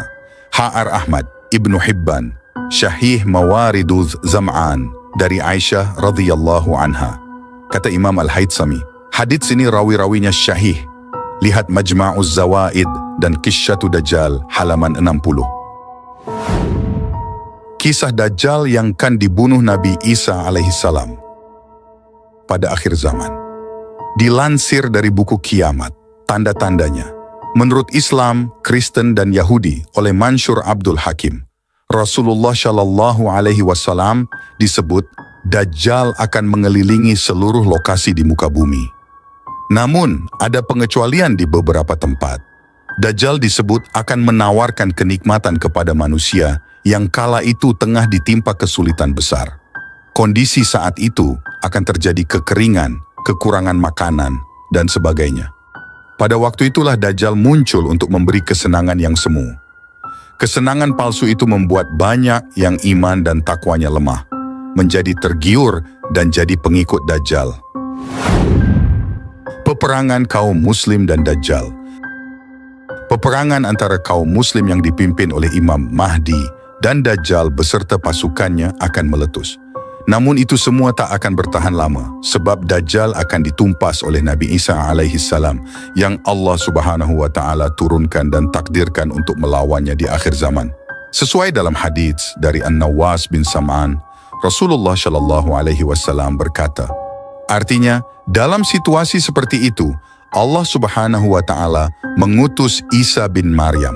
[SPEAKER 1] HR Ahmad, Ibnu Hibban, Syahih Mawariduz Zam'an dari Aisyah radhiyallahu anha. Kata Imam Al-Haytsami, hadits ini rawi-rawinya syahih. Lihat Majma'uz Zawaid dan Qissatu Dajjal halaman 60. Kisah Dajjal yang akan dibunuh Nabi Isa alaihi salam pada akhir zaman. Dilansir dari buku Kiamat, tanda-tandanya. Menurut Islam, Kristen dan Yahudi oleh Mansur Abdul Hakim, Rasulullah Shallallahu Alaihi Wasallam disebut Dajjal akan mengelilingi seluruh lokasi di muka bumi. Namun, ada pengecualian di beberapa tempat. Dajjal disebut akan menawarkan kenikmatan kepada manusia yang kala itu tengah ditimpa kesulitan besar. Kondisi saat itu akan terjadi kekeringan, kekurangan makanan, dan sebagainya. Pada waktu itulah Dajjal muncul untuk memberi kesenangan yang semu. Kesenangan palsu itu membuat banyak yang iman dan takwanya lemah, menjadi tergiur dan jadi pengikut Dajjal. Peperangan kaum Muslim dan Dajjal. Peperangan antara kaum Muslim yang dipimpin oleh Imam Mahdi dan Dajjal beserta pasukannya akan meletus. Namun itu semua tak akan bertahan lama, sebab Dajjal akan ditumpas oleh Nabi Isa alaihi salam yang Allah Subhanahu wa Ta'ala turunkan dan takdirkan untuk melawannya di akhir zaman. Sesuai dalam hadits dari An-Nawas bin Sam'an, Rasulullah Shallallahu Alaihi Wasallam berkata, artinya, dalam situasi seperti itu, Allah Subhanahu wa Ta'ala mengutus Isa bin Maryam.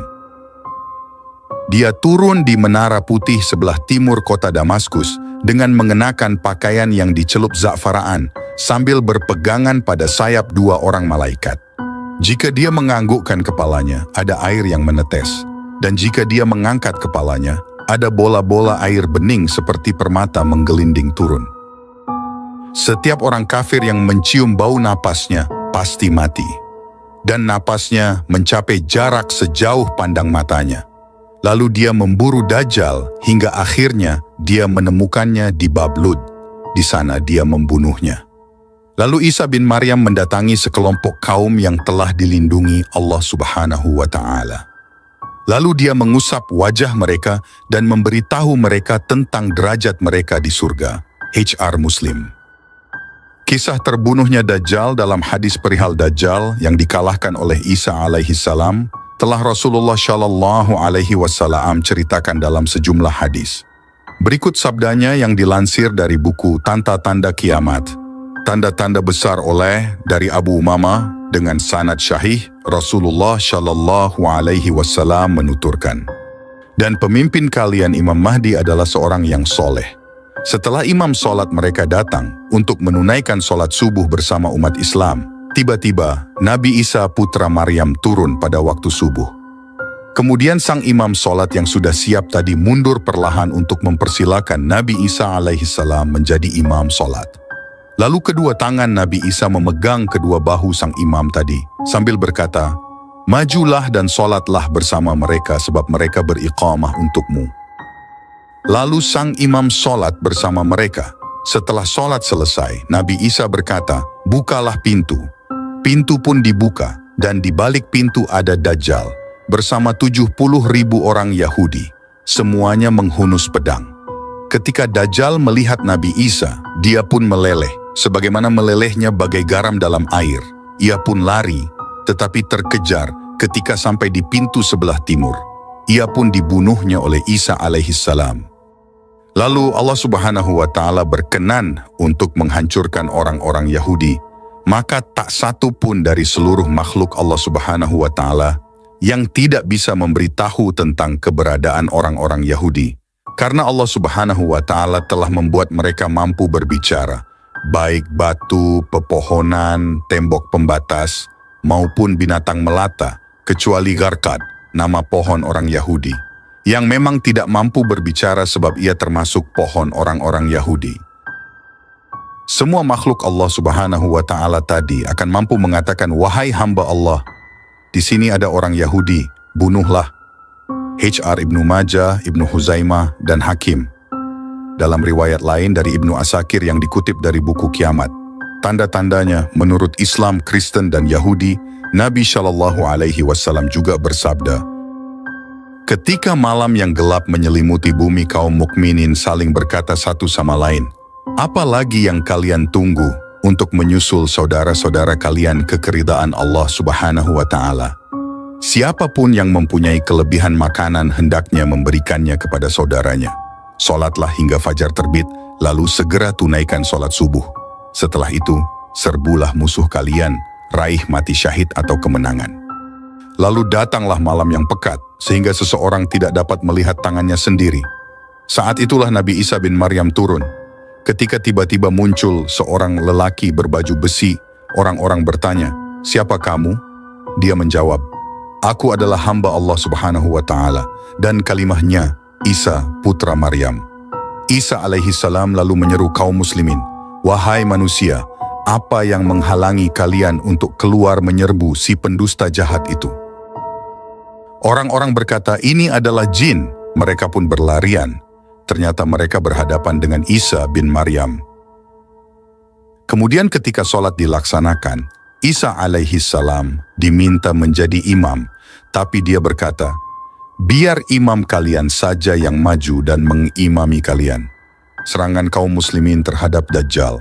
[SPEAKER 1] Dia turun di Menara Putih sebelah timur kota Damaskus dengan mengenakan pakaian yang dicelup za'faraan sambil berpegangan pada sayap dua orang malaikat. Jika dia menganggukkan kepalanya, ada air yang menetes. Dan jika dia mengangkat kepalanya, ada bola-bola air bening seperti permata menggelinding turun. Setiap orang kafir yang mencium bau napasnya pasti mati. Dan napasnya mencapai jarak sejauh pandang matanya. Lalu dia memburu Dajjal hingga akhirnya dia menemukannya di Bab Lud. Di sana dia membunuhnya. Lalu Isa bin Maryam mendatangi sekelompok kaum yang telah dilindungi Allah Subhanahu wa Ta'ala. Lalu dia mengusap wajah mereka dan memberitahu mereka tentang derajat mereka di surga. HR Muslim. Kisah terbunuhnya Dajjal dalam hadis perihal Dajjal yang dikalahkan oleh Isa alaihi salam telah Rasulullah Shallallahu alaihi wasallam ceritakan dalam sejumlah hadis. Berikut sabdanya yang dilansir dari buku Tanda-Tanda Kiamat. Tanda-tanda besar oleh dari Abu Umamah dengan sanad syahih Rasulullah Shallallahu alaihi wasallam menuturkan, dan pemimpin kalian Imam Mahdi adalah seorang yang soleh. Setelah imam sholat mereka datang untuk menunaikan sholat subuh bersama umat Islam, tiba-tiba Nabi Isa putra Maryam turun pada waktu subuh. Kemudian sang imam sholat yang sudah siap tadi mundur perlahan untuk mempersilakan Nabi Isa alaihi salam menjadi imam sholat. Lalu kedua tangan Nabi Isa memegang kedua bahu sang imam tadi, sambil berkata, "Majulah dan sholatlah bersama mereka sebab mereka beriqamah untukmu." Lalu sang imam sholat bersama mereka. Setelah sholat selesai, Nabi Isa berkata, "Bukalah pintu." Pintu pun dibuka, dan di balik pintu ada Dajjal, bersama 70.000 orang Yahudi. Semuanya menghunus pedang. Ketika Dajjal melihat Nabi Isa, dia pun meleleh. Sebagaimana melelehnya bagai garam dalam air, ia pun lari, tetapi terkejar ketika sampai di pintu sebelah timur. Ia pun dibunuhnya oleh Isa alaihi salam. Lalu Allah Subhanahu wa Ta'ala berkenan untuk menghancurkan orang-orang Yahudi, maka tak satu pun dari seluruh makhluk Allah Subhanahu wa Ta'ala yang tidak bisa memberitahu tentang keberadaan orang-orang Yahudi, karena Allah Subhanahu wa Ta'ala telah membuat mereka mampu berbicara, baik batu, pepohonan, tembok pembatas, maupun binatang melata, kecuali Garqad, nama pohon orang Yahudi, yang memang tidak mampu berbicara sebab ia termasuk pohon orang-orang Yahudi. Semua makhluk Allah Subhanahu wa Ta'ala tadi akan mampu mengatakan, "Wahai hamba Allah, di sini ada orang Yahudi, bunuhlah." HR Ibnu Majah, Ibnu Huzaimah, dan Hakim. Dalam riwayat lain dari Ibnu Asakir yang dikutip dari buku Kiamat, tanda-tandanya menurut Islam, Kristen, dan Yahudi, Nabi Shallallahu alaihi wasallam juga bersabda, "Ketika malam yang gelap menyelimuti bumi, kaum mukminin saling berkata satu sama lain, 'Apa lagi yang kalian tunggu untuk menyusul saudara-saudara kalian ke keridaan Allah Subhanahu wa Ta'ala? Siapapun yang mempunyai kelebihan makanan hendaknya memberikannya kepada saudaranya. Sholatlah hingga fajar terbit, lalu segera tunaikan sholat subuh. Setelah itu, serbulah musuh kalian, raih mati syahid atau kemenangan.' Lalu datanglah malam yang pekat, sehingga seseorang tidak dapat melihat tangannya sendiri. Saat itulah Nabi Isa bin Maryam turun. Ketika tiba-tiba muncul seorang lelaki berbaju besi, orang-orang bertanya, 'Siapa kamu?' Dia menjawab, 'Aku adalah hamba Allah Subhanahu wa Ta'ala, dan kalimahnya, Isa putra Maryam.' Isa alaihi salam lalu menyeru kaum muslimin, 'Wahai manusia, apa yang menghalangi kalian untuk keluar menyerbu si pendusta jahat itu?' Orang-orang berkata, 'Ini adalah jin.' Mereka pun berlarian. Ternyata mereka berhadapan dengan Isa bin Maryam. Kemudian ketika sholat dilaksanakan, Isa alaihi salam diminta menjadi imam, tapi dia berkata, 'Biar imam kalian saja yang maju dan mengimami kalian.' Serangan kaum muslimin terhadap Dajjal.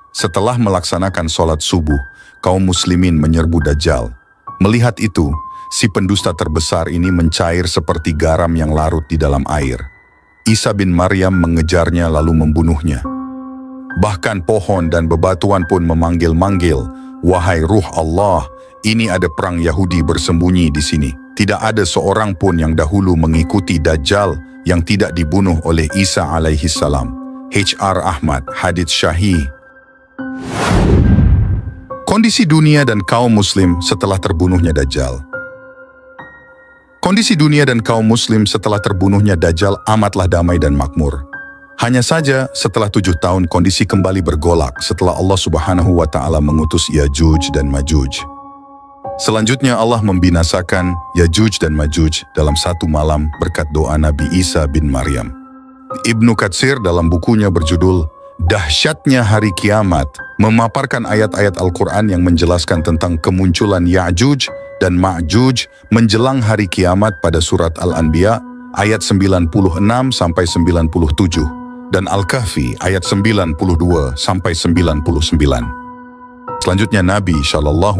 [SPEAKER 1] Setelah melaksanakan sholat subuh, kaum muslimin menyerbu Dajjal. Melihat itu, si pendusta terbesar ini mencair seperti garam yang larut di dalam air. Isa bin Maryam mengejarnya lalu membunuhnya. Bahkan pohon dan bebatuan pun memanggil-manggil, 'Wahai ruh Allah, ini ada perang Yahudi bersembunyi di sini. Tidak ada seorang pun yang dahulu mengikuti Dajjal yang tidak dibunuh oleh Isa alaihi salam.' HR Ahmad, hadits syahih. Kondisi dunia dan kaum muslim setelah terbunuhnya Dajjal. Kondisi dunia dan kaum muslim setelah terbunuhnya Dajjal amatlah damai dan makmur. Hanya saja setelah 7 tahun kondisi kembali bergolak setelah Allah Subhanahu wa Ta'ala mengutus Yajuj dan Majuj. Selanjutnya Allah membinasakan Yajuj dan Majuj dalam satu malam berkat doa Nabi Isa bin Maryam. Ibnu Katsir dalam bukunya berjudul Dahsyatnya Hari Kiamat memaparkan ayat-ayat Al-Quran yang menjelaskan tentang kemunculan Ya'juj dan Ma'juj menjelang hari kiamat pada surat Al-Anbiya ayat 96 sampai 97 dan Al-Kahfi ayat 92 sampai 99. Selanjutnya Nabi SAW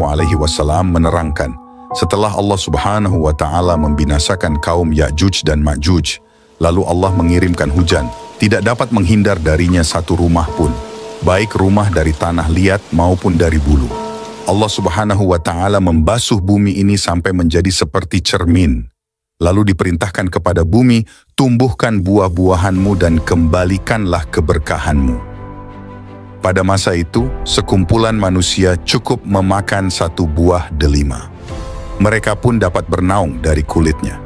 [SPEAKER 1] menerangkan, setelah Allah Subhanahu wa Ta'ala membinasakan kaum Ya'juj dan Ma'juj, lalu Allah mengirimkan hujan, tidak dapat menghindar darinya satu rumah pun, baik rumah dari tanah liat maupun dari bulu. Allah Subhanahu wa Ta'ala membasuh bumi ini sampai menjadi seperti cermin. Lalu diperintahkan kepada bumi, tumbuhkan buah-buahanmu dan kembalikanlah keberkahanmu. Pada masa itu, sekumpulan manusia cukup memakan satu buah delima. Mereka pun dapat bernaung dari kulitnya.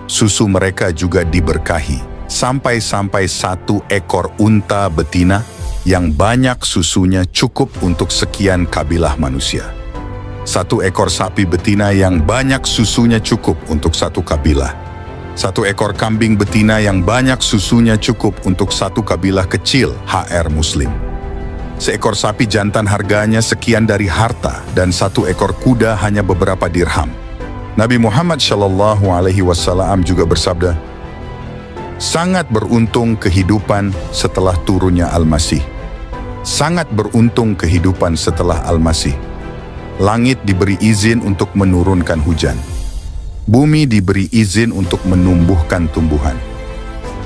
[SPEAKER 1] Susu mereka juga diberkahi, sampai-sampai satu ekor unta betina yang banyak susunya cukup untuk sekian kabilah manusia. Satu ekor sapi betina yang banyak susunya cukup untuk satu kabilah. Satu ekor kambing betina yang banyak susunya cukup untuk satu kabilah kecil HR Muslim. Seekor sapi jantan harganya sekian dari harta dan satu ekor kuda hanya beberapa dirham. Nabi Muhammad SAW juga bersabda, sangat beruntung kehidupan setelah turunnya Al-Masih. Sangat beruntung kehidupan setelah Al-Masih. Langit diberi izin untuk menurunkan hujan. Bumi diberi izin untuk menumbuhkan tumbuhan.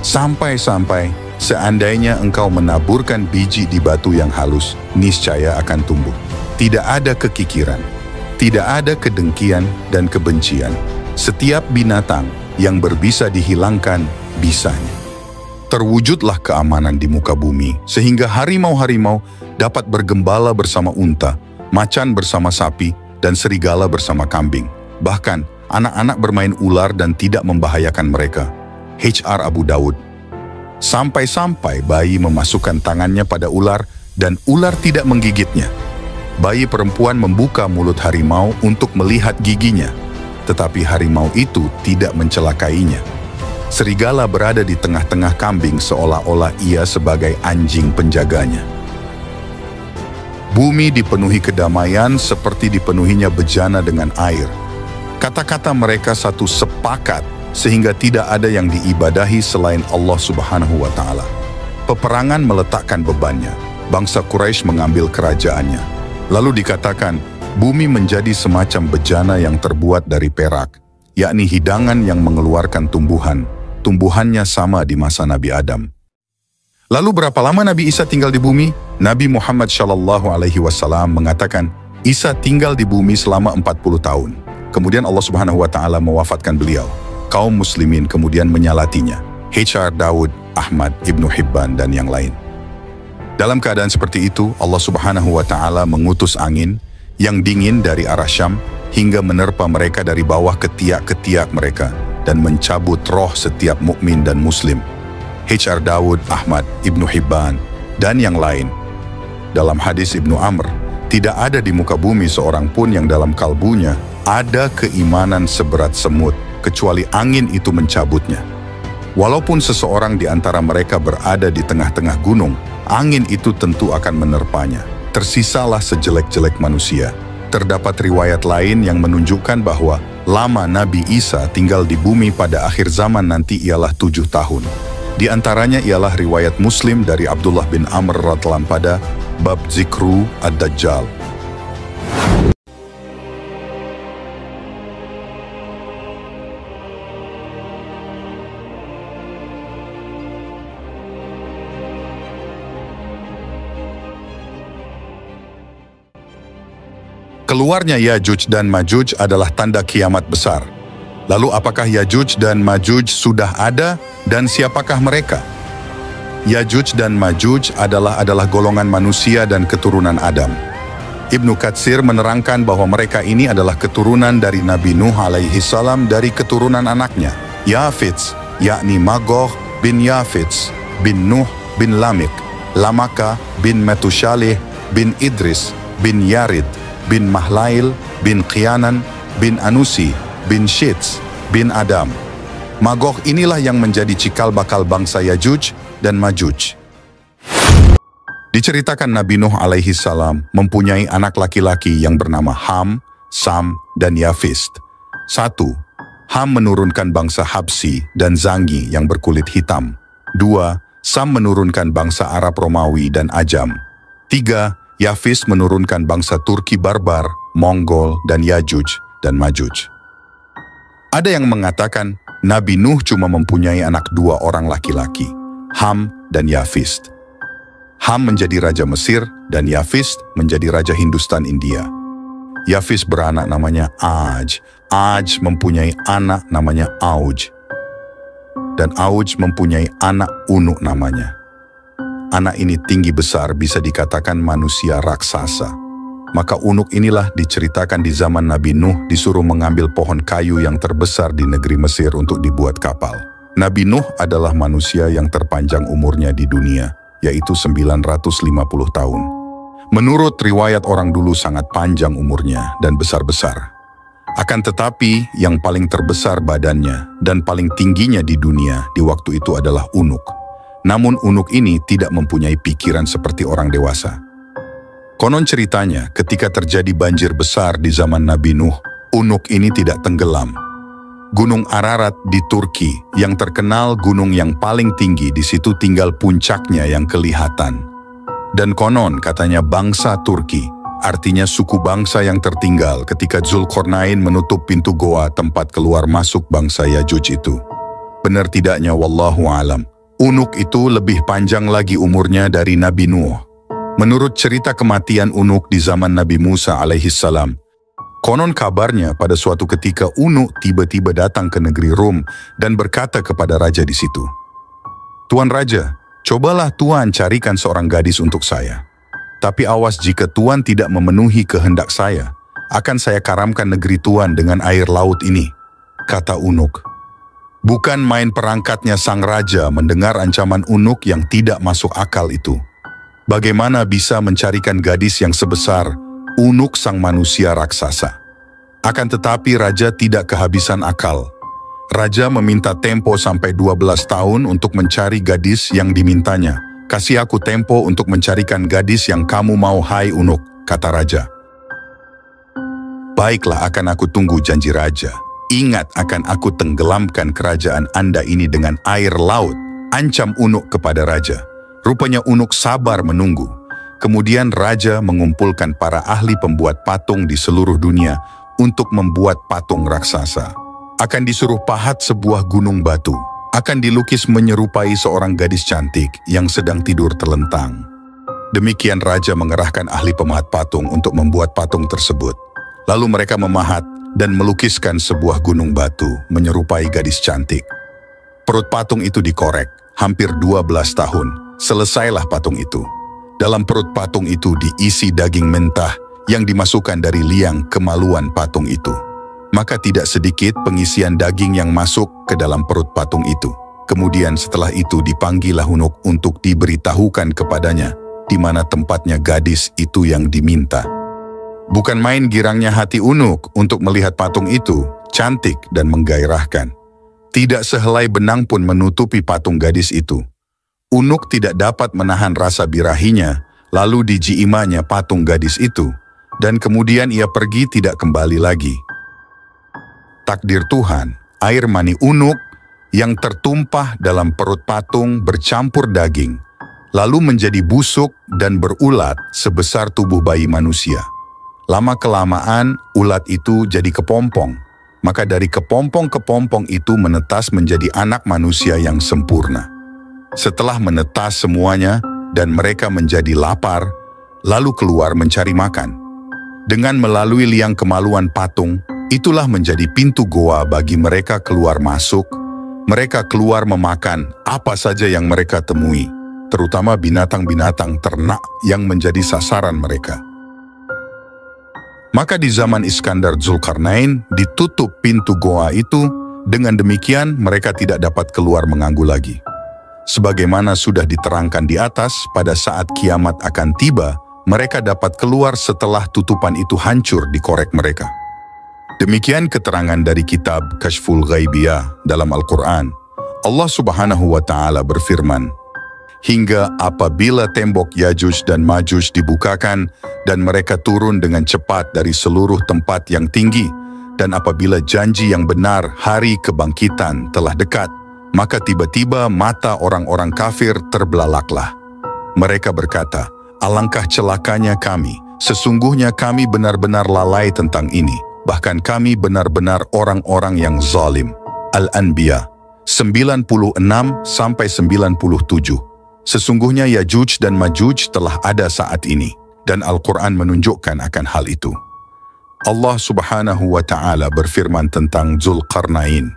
[SPEAKER 1] Sampai-sampai seandainya engkau menaburkan biji di batu yang halus, niscaya akan tumbuh. Tidak ada kekikiran, tidak ada kedengkian dan kebencian. Setiap binatang yang berbisa dihilangkan bisanya. Terwujudlah keamanan di muka bumi, sehingga harimau-harimau dapat bergembala bersama unta, macan bersama sapi, dan serigala bersama kambing. Bahkan, anak-anak bermain ular dan tidak membahayakan mereka. HR Abu Dawud. Sampai-sampai bayi memasukkan tangannya pada ular dan ular tidak menggigitnya. Bayi perempuan membuka mulut harimau untuk melihat giginya, tetapi harimau itu tidak mencelakainya. Serigala berada di tengah-tengah kambing seolah-olah ia sebagai anjing penjaganya. Bumi dipenuhi kedamaian seperti dipenuhinya bejana dengan air. Kata-kata mereka satu sepakat sehingga tidak ada yang diibadahi selain Allah Subhanahu wa Ta'ala. Peperangan meletakkan bebannya. Bangsa Quraisy mengambil kerajaannya. Lalu dikatakan, bumi menjadi semacam bejana yang terbuat dari perak, yakni hidangan yang mengeluarkan tumbuhan. Tumbuhannya sama di masa Nabi Adam. Lalu berapa lama Nabi Isa tinggal di bumi? Nabi Muhammad SAW mengatakan, Isa tinggal di bumi selama 40 tahun. Kemudian Allah Subhanahu wa Ta'ala mewafatkan beliau. Kaum muslimin kemudian menyalatinya. HR Dawud, Ahmad, Ibnu Hibban, dan yang lain. Dalam keadaan seperti itu, Allah Subhanahu wa Ta'ala mengutus angin yang dingin dari arah Syam hingga menerpa mereka dari bawah ketiak-ketiak mereka dan mencabut roh setiap mukmin dan muslim. HR Dawud, Ahmad, Ibnu Hibban, dan yang lain. Dalam hadis Ibnu Amr, tidak ada di muka bumi seorang pun yang dalam kalbunya ada keimanan seberat semut, kecuali angin itu mencabutnya. Walaupun seseorang di antara mereka berada di tengah-tengah gunung, angin itu tentu akan menerpanya. Tersisalah sejelek-jelek manusia. Terdapat riwayat lain yang menunjukkan bahwa lama Nabi Isa tinggal di bumi pada akhir zaman nanti ialah 7 tahun. Di antaranya ialah riwayat Muslim dari Abdullah bin Amr radhiyallahu anhu pada bab Zikru Ad-Dajjal. Keluarnya Yajuj dan Majuj adalah tanda kiamat besar. Lalu apakah Yajuj dan Majuj sudah ada dan siapakah mereka? Yajuj dan Majuj adalah golongan manusia dan keturunan Adam. Ibnu Katsir menerangkan bahwa mereka ini adalah keturunan dari Nabi Nuh alaihi salam dari keturunan anaknya, Yafits, yakni Magoh bin Yafits, bin Nuh bin Lamik, Lamaka bin Metushaleh, bin Idris, bin Yarid, bin Mahlail, bin Qianan, bin Anusi, bin Shits, bin Adam. Magoh inilah yang menjadi cikal bakal bangsa Yajuj dan Majuj. Diceritakan Nabi Nuh alaihi salam mempunyai anak laki-laki yang bernama Ham, Sam, dan Yafist. 1. Ham menurunkan bangsa Habsi dan Zangi yang berkulit hitam. 2. Sam menurunkan bangsa Arab Romawi dan Ajam. 3. Yafist menurunkan bangsa Turki Barbar, Mongol, dan Yajuj dan Majuj. Ada yang mengatakan Nabi Nuh cuma mempunyai anak 2 orang laki-laki, Ham dan Yafist. Ham menjadi raja Mesir dan Yafist menjadi raja Hindustan India. Yafist beranak namanya Aj. Aj mempunyai anak namanya Auj. Dan Auj mempunyai anak Unuk namanya. Anak ini tinggi besar, bisa dikatakan manusia raksasa. Maka Unuk inilah diceritakan di zaman Nabi Nuh disuruh mengambil pohon kayu yang terbesar di negeri Mesir untuk dibuat kapal. Nabi Nuh adalah manusia yang terpanjang umurnya di dunia, yaitu 950 tahun. Menurut riwayat orang dulu sangat panjang umurnya dan besar-besar. Akan tetapi yang paling terbesar badannya dan paling tingginya di dunia di waktu itu adalah Unuk. Namun Unuk ini tidak mempunyai pikiran seperti orang dewasa. Konon ceritanya ketika terjadi banjir besar di zaman Nabi Nuh, Unuk ini tidak tenggelam. Gunung Ararat di Turki yang terkenal gunung yang paling tinggi, di situ tinggal puncaknya yang kelihatan. Dan konon katanya bangsa Turki, artinya suku bangsa yang tertinggal ketika Zulkarnain menutup pintu goa tempat keluar masuk bangsa Yajuj itu. Benar tidaknya wallahu alam, Unuk itu lebih panjang lagi umurnya dari Nabi Nuh. Menurut cerita kematian Unuk di zaman Nabi Musa alaihi salam, konon kabarnya pada suatu ketika Unuk tiba-tiba datang ke negeri Rum dan berkata kepada raja di situ, "Tuan Raja, cobalah Tuan carikan seorang gadis untuk saya. Tapi awas jika Tuan tidak memenuhi kehendak saya, akan saya karamkan negeri Tuan dengan air laut ini," kata Unuk. Bukan main perangkatnya sang raja mendengar ancaman Unuk yang tidak masuk akal itu. Bagaimana bisa mencarikan gadis yang sebesar Unuk sang manusia raksasa? Akan tetapi raja tidak kehabisan akal. Raja meminta tempo sampai 12 tahun untuk mencari gadis yang dimintanya. "Kasih aku tempo untuk mencarikan gadis yang kamu mau, hai Unuk," kata raja. "Baiklah, akan aku tunggu janji raja. Ingat, akan aku tenggelamkan kerajaan Anda ini dengan air laut," ancam Unuk kepada raja. Rupanya Unuk sabar menunggu. Kemudian raja mengumpulkan para ahli pembuat patung di seluruh dunia untuk membuat patung raksasa. Akan disuruh pahat sebuah gunung batu. Akan dilukis menyerupai seorang gadis cantik yang sedang tidur terlentang. Demikian raja mengerahkan ahli pemahat patung untuk membuat patung tersebut. Lalu mereka memahat dan melukiskan sebuah gunung batu menyerupai gadis cantik. Perut patung itu dikorek, hampir 12 tahun. Selesailah patung itu. Dalam perut patung itu diisi daging mentah yang dimasukkan dari liang kemaluan patung itu. Maka tidak sedikit pengisian daging yang masuk ke dalam perut patung itu. Kemudian setelah itu dipanggillah Unuk untuk diberitahukan kepadanya di mana tempatnya gadis itu yang diminta. Bukan main girangnya hati Unuk untuk melihat patung itu, cantik dan menggairahkan. Tidak sehelai benang pun menutupi patung gadis itu. Unuk tidak dapat menahan rasa birahinya, lalu dijiimanya patung gadis itu, dan kemudian ia pergi tidak kembali lagi. Takdir Tuhan, air mani Unuk yang tertumpah dalam perut patung bercampur daging, lalu menjadi busuk dan berulat sebesar tubuh bayi manusia. Lama-kelamaan, ulat itu jadi kepompong, maka dari kepompong-kepompong itu menetas menjadi anak manusia yang sempurna. Setelah menetas semuanya dan mereka menjadi lapar, lalu keluar mencari makan. Dengan melalui liang kemaluan patung, itulah menjadi pintu goa bagi mereka keluar masuk. Mereka keluar memakan apa saja yang mereka temui, terutama binatang-binatang ternak yang menjadi sasaran mereka. Maka di zaman Iskandar Zulkarnain ditutup pintu goa itu, dengan demikian mereka tidak dapat keluar mengganggu lagi. Sebagaimana sudah diterangkan di atas, pada saat kiamat akan tiba, mereka dapat keluar setelah tutupan itu hancur dikorek mereka. Demikian keterangan dari kitab Kashful Ghaibiyah dalam Al-Quran. Allah Subhanahu wa Ta'ala berfirman, hingga apabila tembok Yajuj dan Majuj dibukakan dan mereka turun dengan cepat dari seluruh tempat yang tinggi, dan apabila janji yang benar hari kebangkitan telah dekat, maka tiba-tiba mata orang-orang kafir terbelalaklah. Mereka berkata, alangkah celakanya kami, sesungguhnya kami benar-benar lalai tentang ini, bahkan kami benar-benar orang-orang yang zalim. Al-Anbiya 96-97. Sesungguhnya Yajuj dan Majuj telah ada saat ini, dan Al-Quran menunjukkan akan hal itu. Allah Subhanahu wa Ta'ala berfirman tentang Zulkarnain.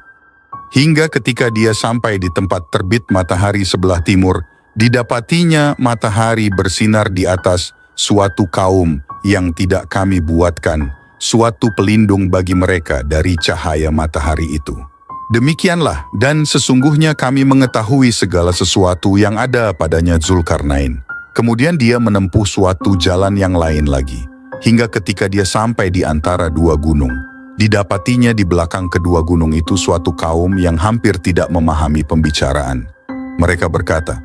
[SPEAKER 1] Hingga ketika dia sampai di tempat terbit matahari sebelah timur, didapatinya matahari bersinar di atas suatu kaum yang tidak kami buatkan, suatu pelindung bagi mereka dari cahaya matahari itu. Demikianlah, dan sesungguhnya kami mengetahui segala sesuatu yang ada padanya Zulkarnain. Kemudian dia menempuh suatu jalan yang lain lagi, hingga ketika dia sampai di antara dua gunung. Didapatinya di belakang kedua gunung itu suatu kaum yang hampir tidak memahami pembicaraan. Mereka berkata,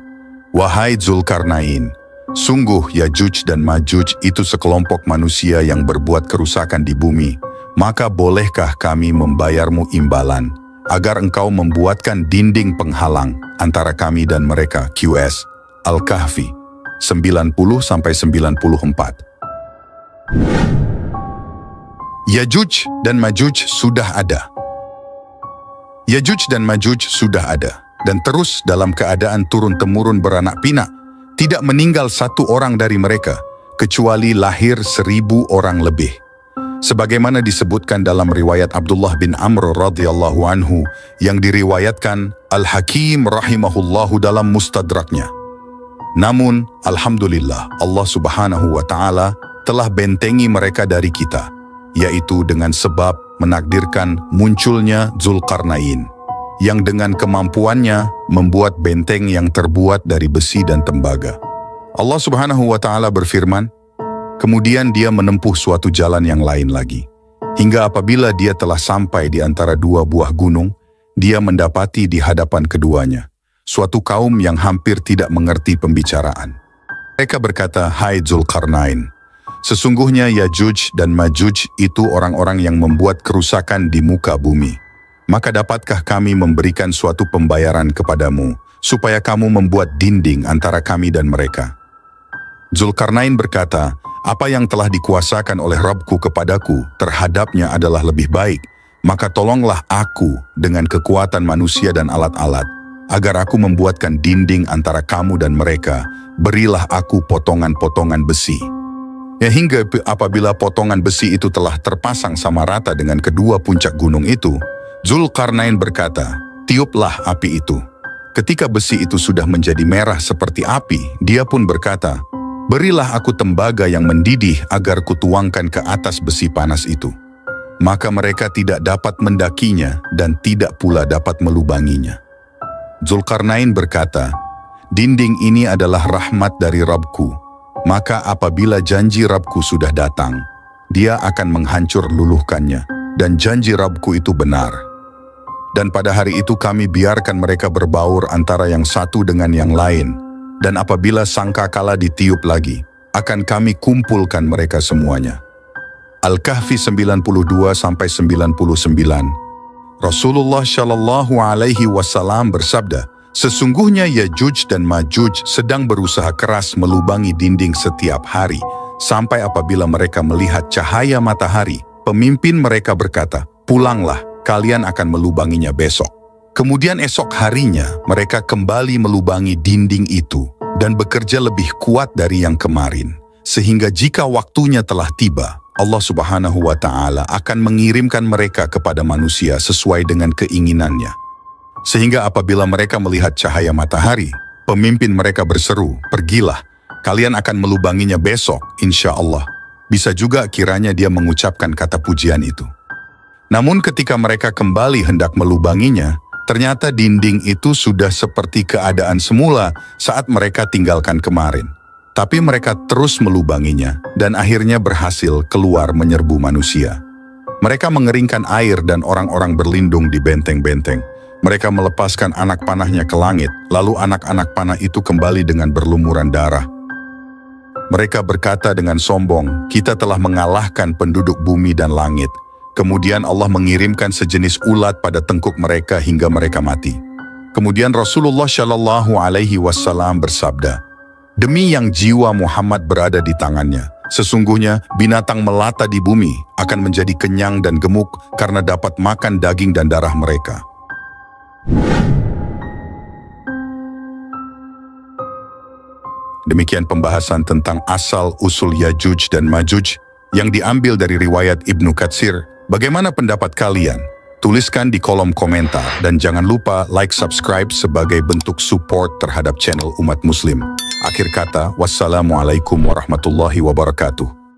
[SPEAKER 1] wahai Zulkarnain, sungguh Yajuj dan Majuj itu sekelompok manusia yang berbuat kerusakan di bumi, maka bolehkah kami membayarmu imbalan, agar engkau membuatkan dinding penghalang antara kami dan mereka. QS Al-Kahfi 90-94. Yajuj dan Majuj sudah ada. Yajuj dan Majuj sudah ada, dan terus dalam keadaan turun-temurun beranak pinak, tidak meninggal satu orang dari mereka, kecuali lahir 1000 orang lebih. Sebagaimana disebutkan dalam riwayat Abdullah bin Amr radhiyallahu anhu, yang diriwayatkan Al-Hakim rahimahullahu dalam mustadraknya. Namun, Alhamdulillah, Allah Subhanahu wa Ta'ala telah bentengi mereka dari kita, yaitu dengan sebab menakdirkan munculnya Zulkarnain, yang dengan kemampuannya membuat benteng yang terbuat dari besi dan tembaga. Allah Subhanahu wa Ta'ala berfirman, kemudian dia menempuh suatu jalan yang lain lagi, hingga apabila dia telah sampai di antara dua buah gunung, dia mendapati di hadapan keduanya suatu kaum yang hampir tidak mengerti pembicaraan. Mereka berkata, hai Zulkarnain, sesungguhnya Yajuj dan Majuj itu orang-orang yang membuat kerusakan di muka bumi. Maka dapatkah kami memberikan suatu pembayaran kepadamu, supaya kamu membuat dinding antara kami dan mereka? Zulkarnain berkata, apa yang telah dikuasakan oleh Rabbku kepadaku terhadapnya adalah lebih baik, maka tolonglah aku dengan kekuatan manusia dan alat-alat, agar aku membuatkan dinding antara kamu dan mereka, berilah aku potongan-potongan besi. Ya, hingga apabila potongan besi itu telah terpasang sama rata dengan kedua puncak gunung itu, Zulkarnain berkata, tiuplah api itu. Ketika besi itu sudah menjadi merah seperti api, dia pun berkata, berilah aku tembaga yang mendidih agar kutuangkan ke atas besi panas itu. Maka mereka tidak dapat mendakinya dan tidak pula dapat melubanginya. Zulkarnain berkata, dinding ini adalah rahmat dari Rabbku, maka apabila janji Rabbku sudah datang, dia akan menghancur luluhkannya, dan janji Rabbku itu benar. Dan pada hari itu kami biarkan mereka berbaur antara yang satu dengan yang lain, dan apabila sangkakala ditiup lagi, akan kami kumpulkan mereka semuanya. Al-Kahfi 92-99. Rasulullah Shallallahu Alaihi Wasallam bersabda, sesungguhnya Yajuj dan Majuj sedang berusaha keras melubangi dinding setiap hari, sampai apabila mereka melihat cahaya matahari, pemimpin mereka berkata, pulanglah, kalian akan melubanginya besok. Kemudian esok harinya mereka kembali melubangi dinding itu dan bekerja lebih kuat dari yang kemarin, sehingga jika waktunya telah tiba, Allah Subhanahu wa Ta'ala akan mengirimkan mereka kepada manusia sesuai dengan keinginannya. Sehingga apabila mereka melihat cahaya matahari, pemimpin mereka berseru, pergilah, kalian akan melubanginya besok, insya Allah. Bisa juga kiranya dia mengucapkan kata pujian itu. Namun ketika mereka kembali hendak melubanginya, ternyata dinding itu sudah seperti keadaan semula saat mereka tinggalkan kemarin. Tapi mereka terus melubanginya dan akhirnya berhasil keluar menyerbu manusia. Mereka mengeringkan air dan orang-orang berlindung di benteng-benteng. Mereka melepaskan anak panahnya ke langit, lalu anak-anak panah itu kembali dengan berlumuran darah. Mereka berkata dengan sombong, "Kita telah mengalahkan penduduk bumi dan langit." Kemudian Allah mengirimkan sejenis ulat pada tengkuk mereka hingga mereka mati. Kemudian Rasulullah Shallallahu Alaihi Wasallam bersabda, "Demi yang jiwa Muhammad berada di tangannya, sesungguhnya binatang melata di bumi akan menjadi kenyang dan gemuk karena dapat makan daging dan darah mereka." Demikian pembahasan tentang asal-usul Yajuj dan Majuj yang diambil dari riwayat Ibnu Katsir. Bagaimana pendapat kalian? Tuliskan di kolom komentar dan jangan lupa like, subscribe sebagai bentuk support terhadap channel umat muslim. Akhir kata, wassalamualaikum warahmatullahi wabarakatuh.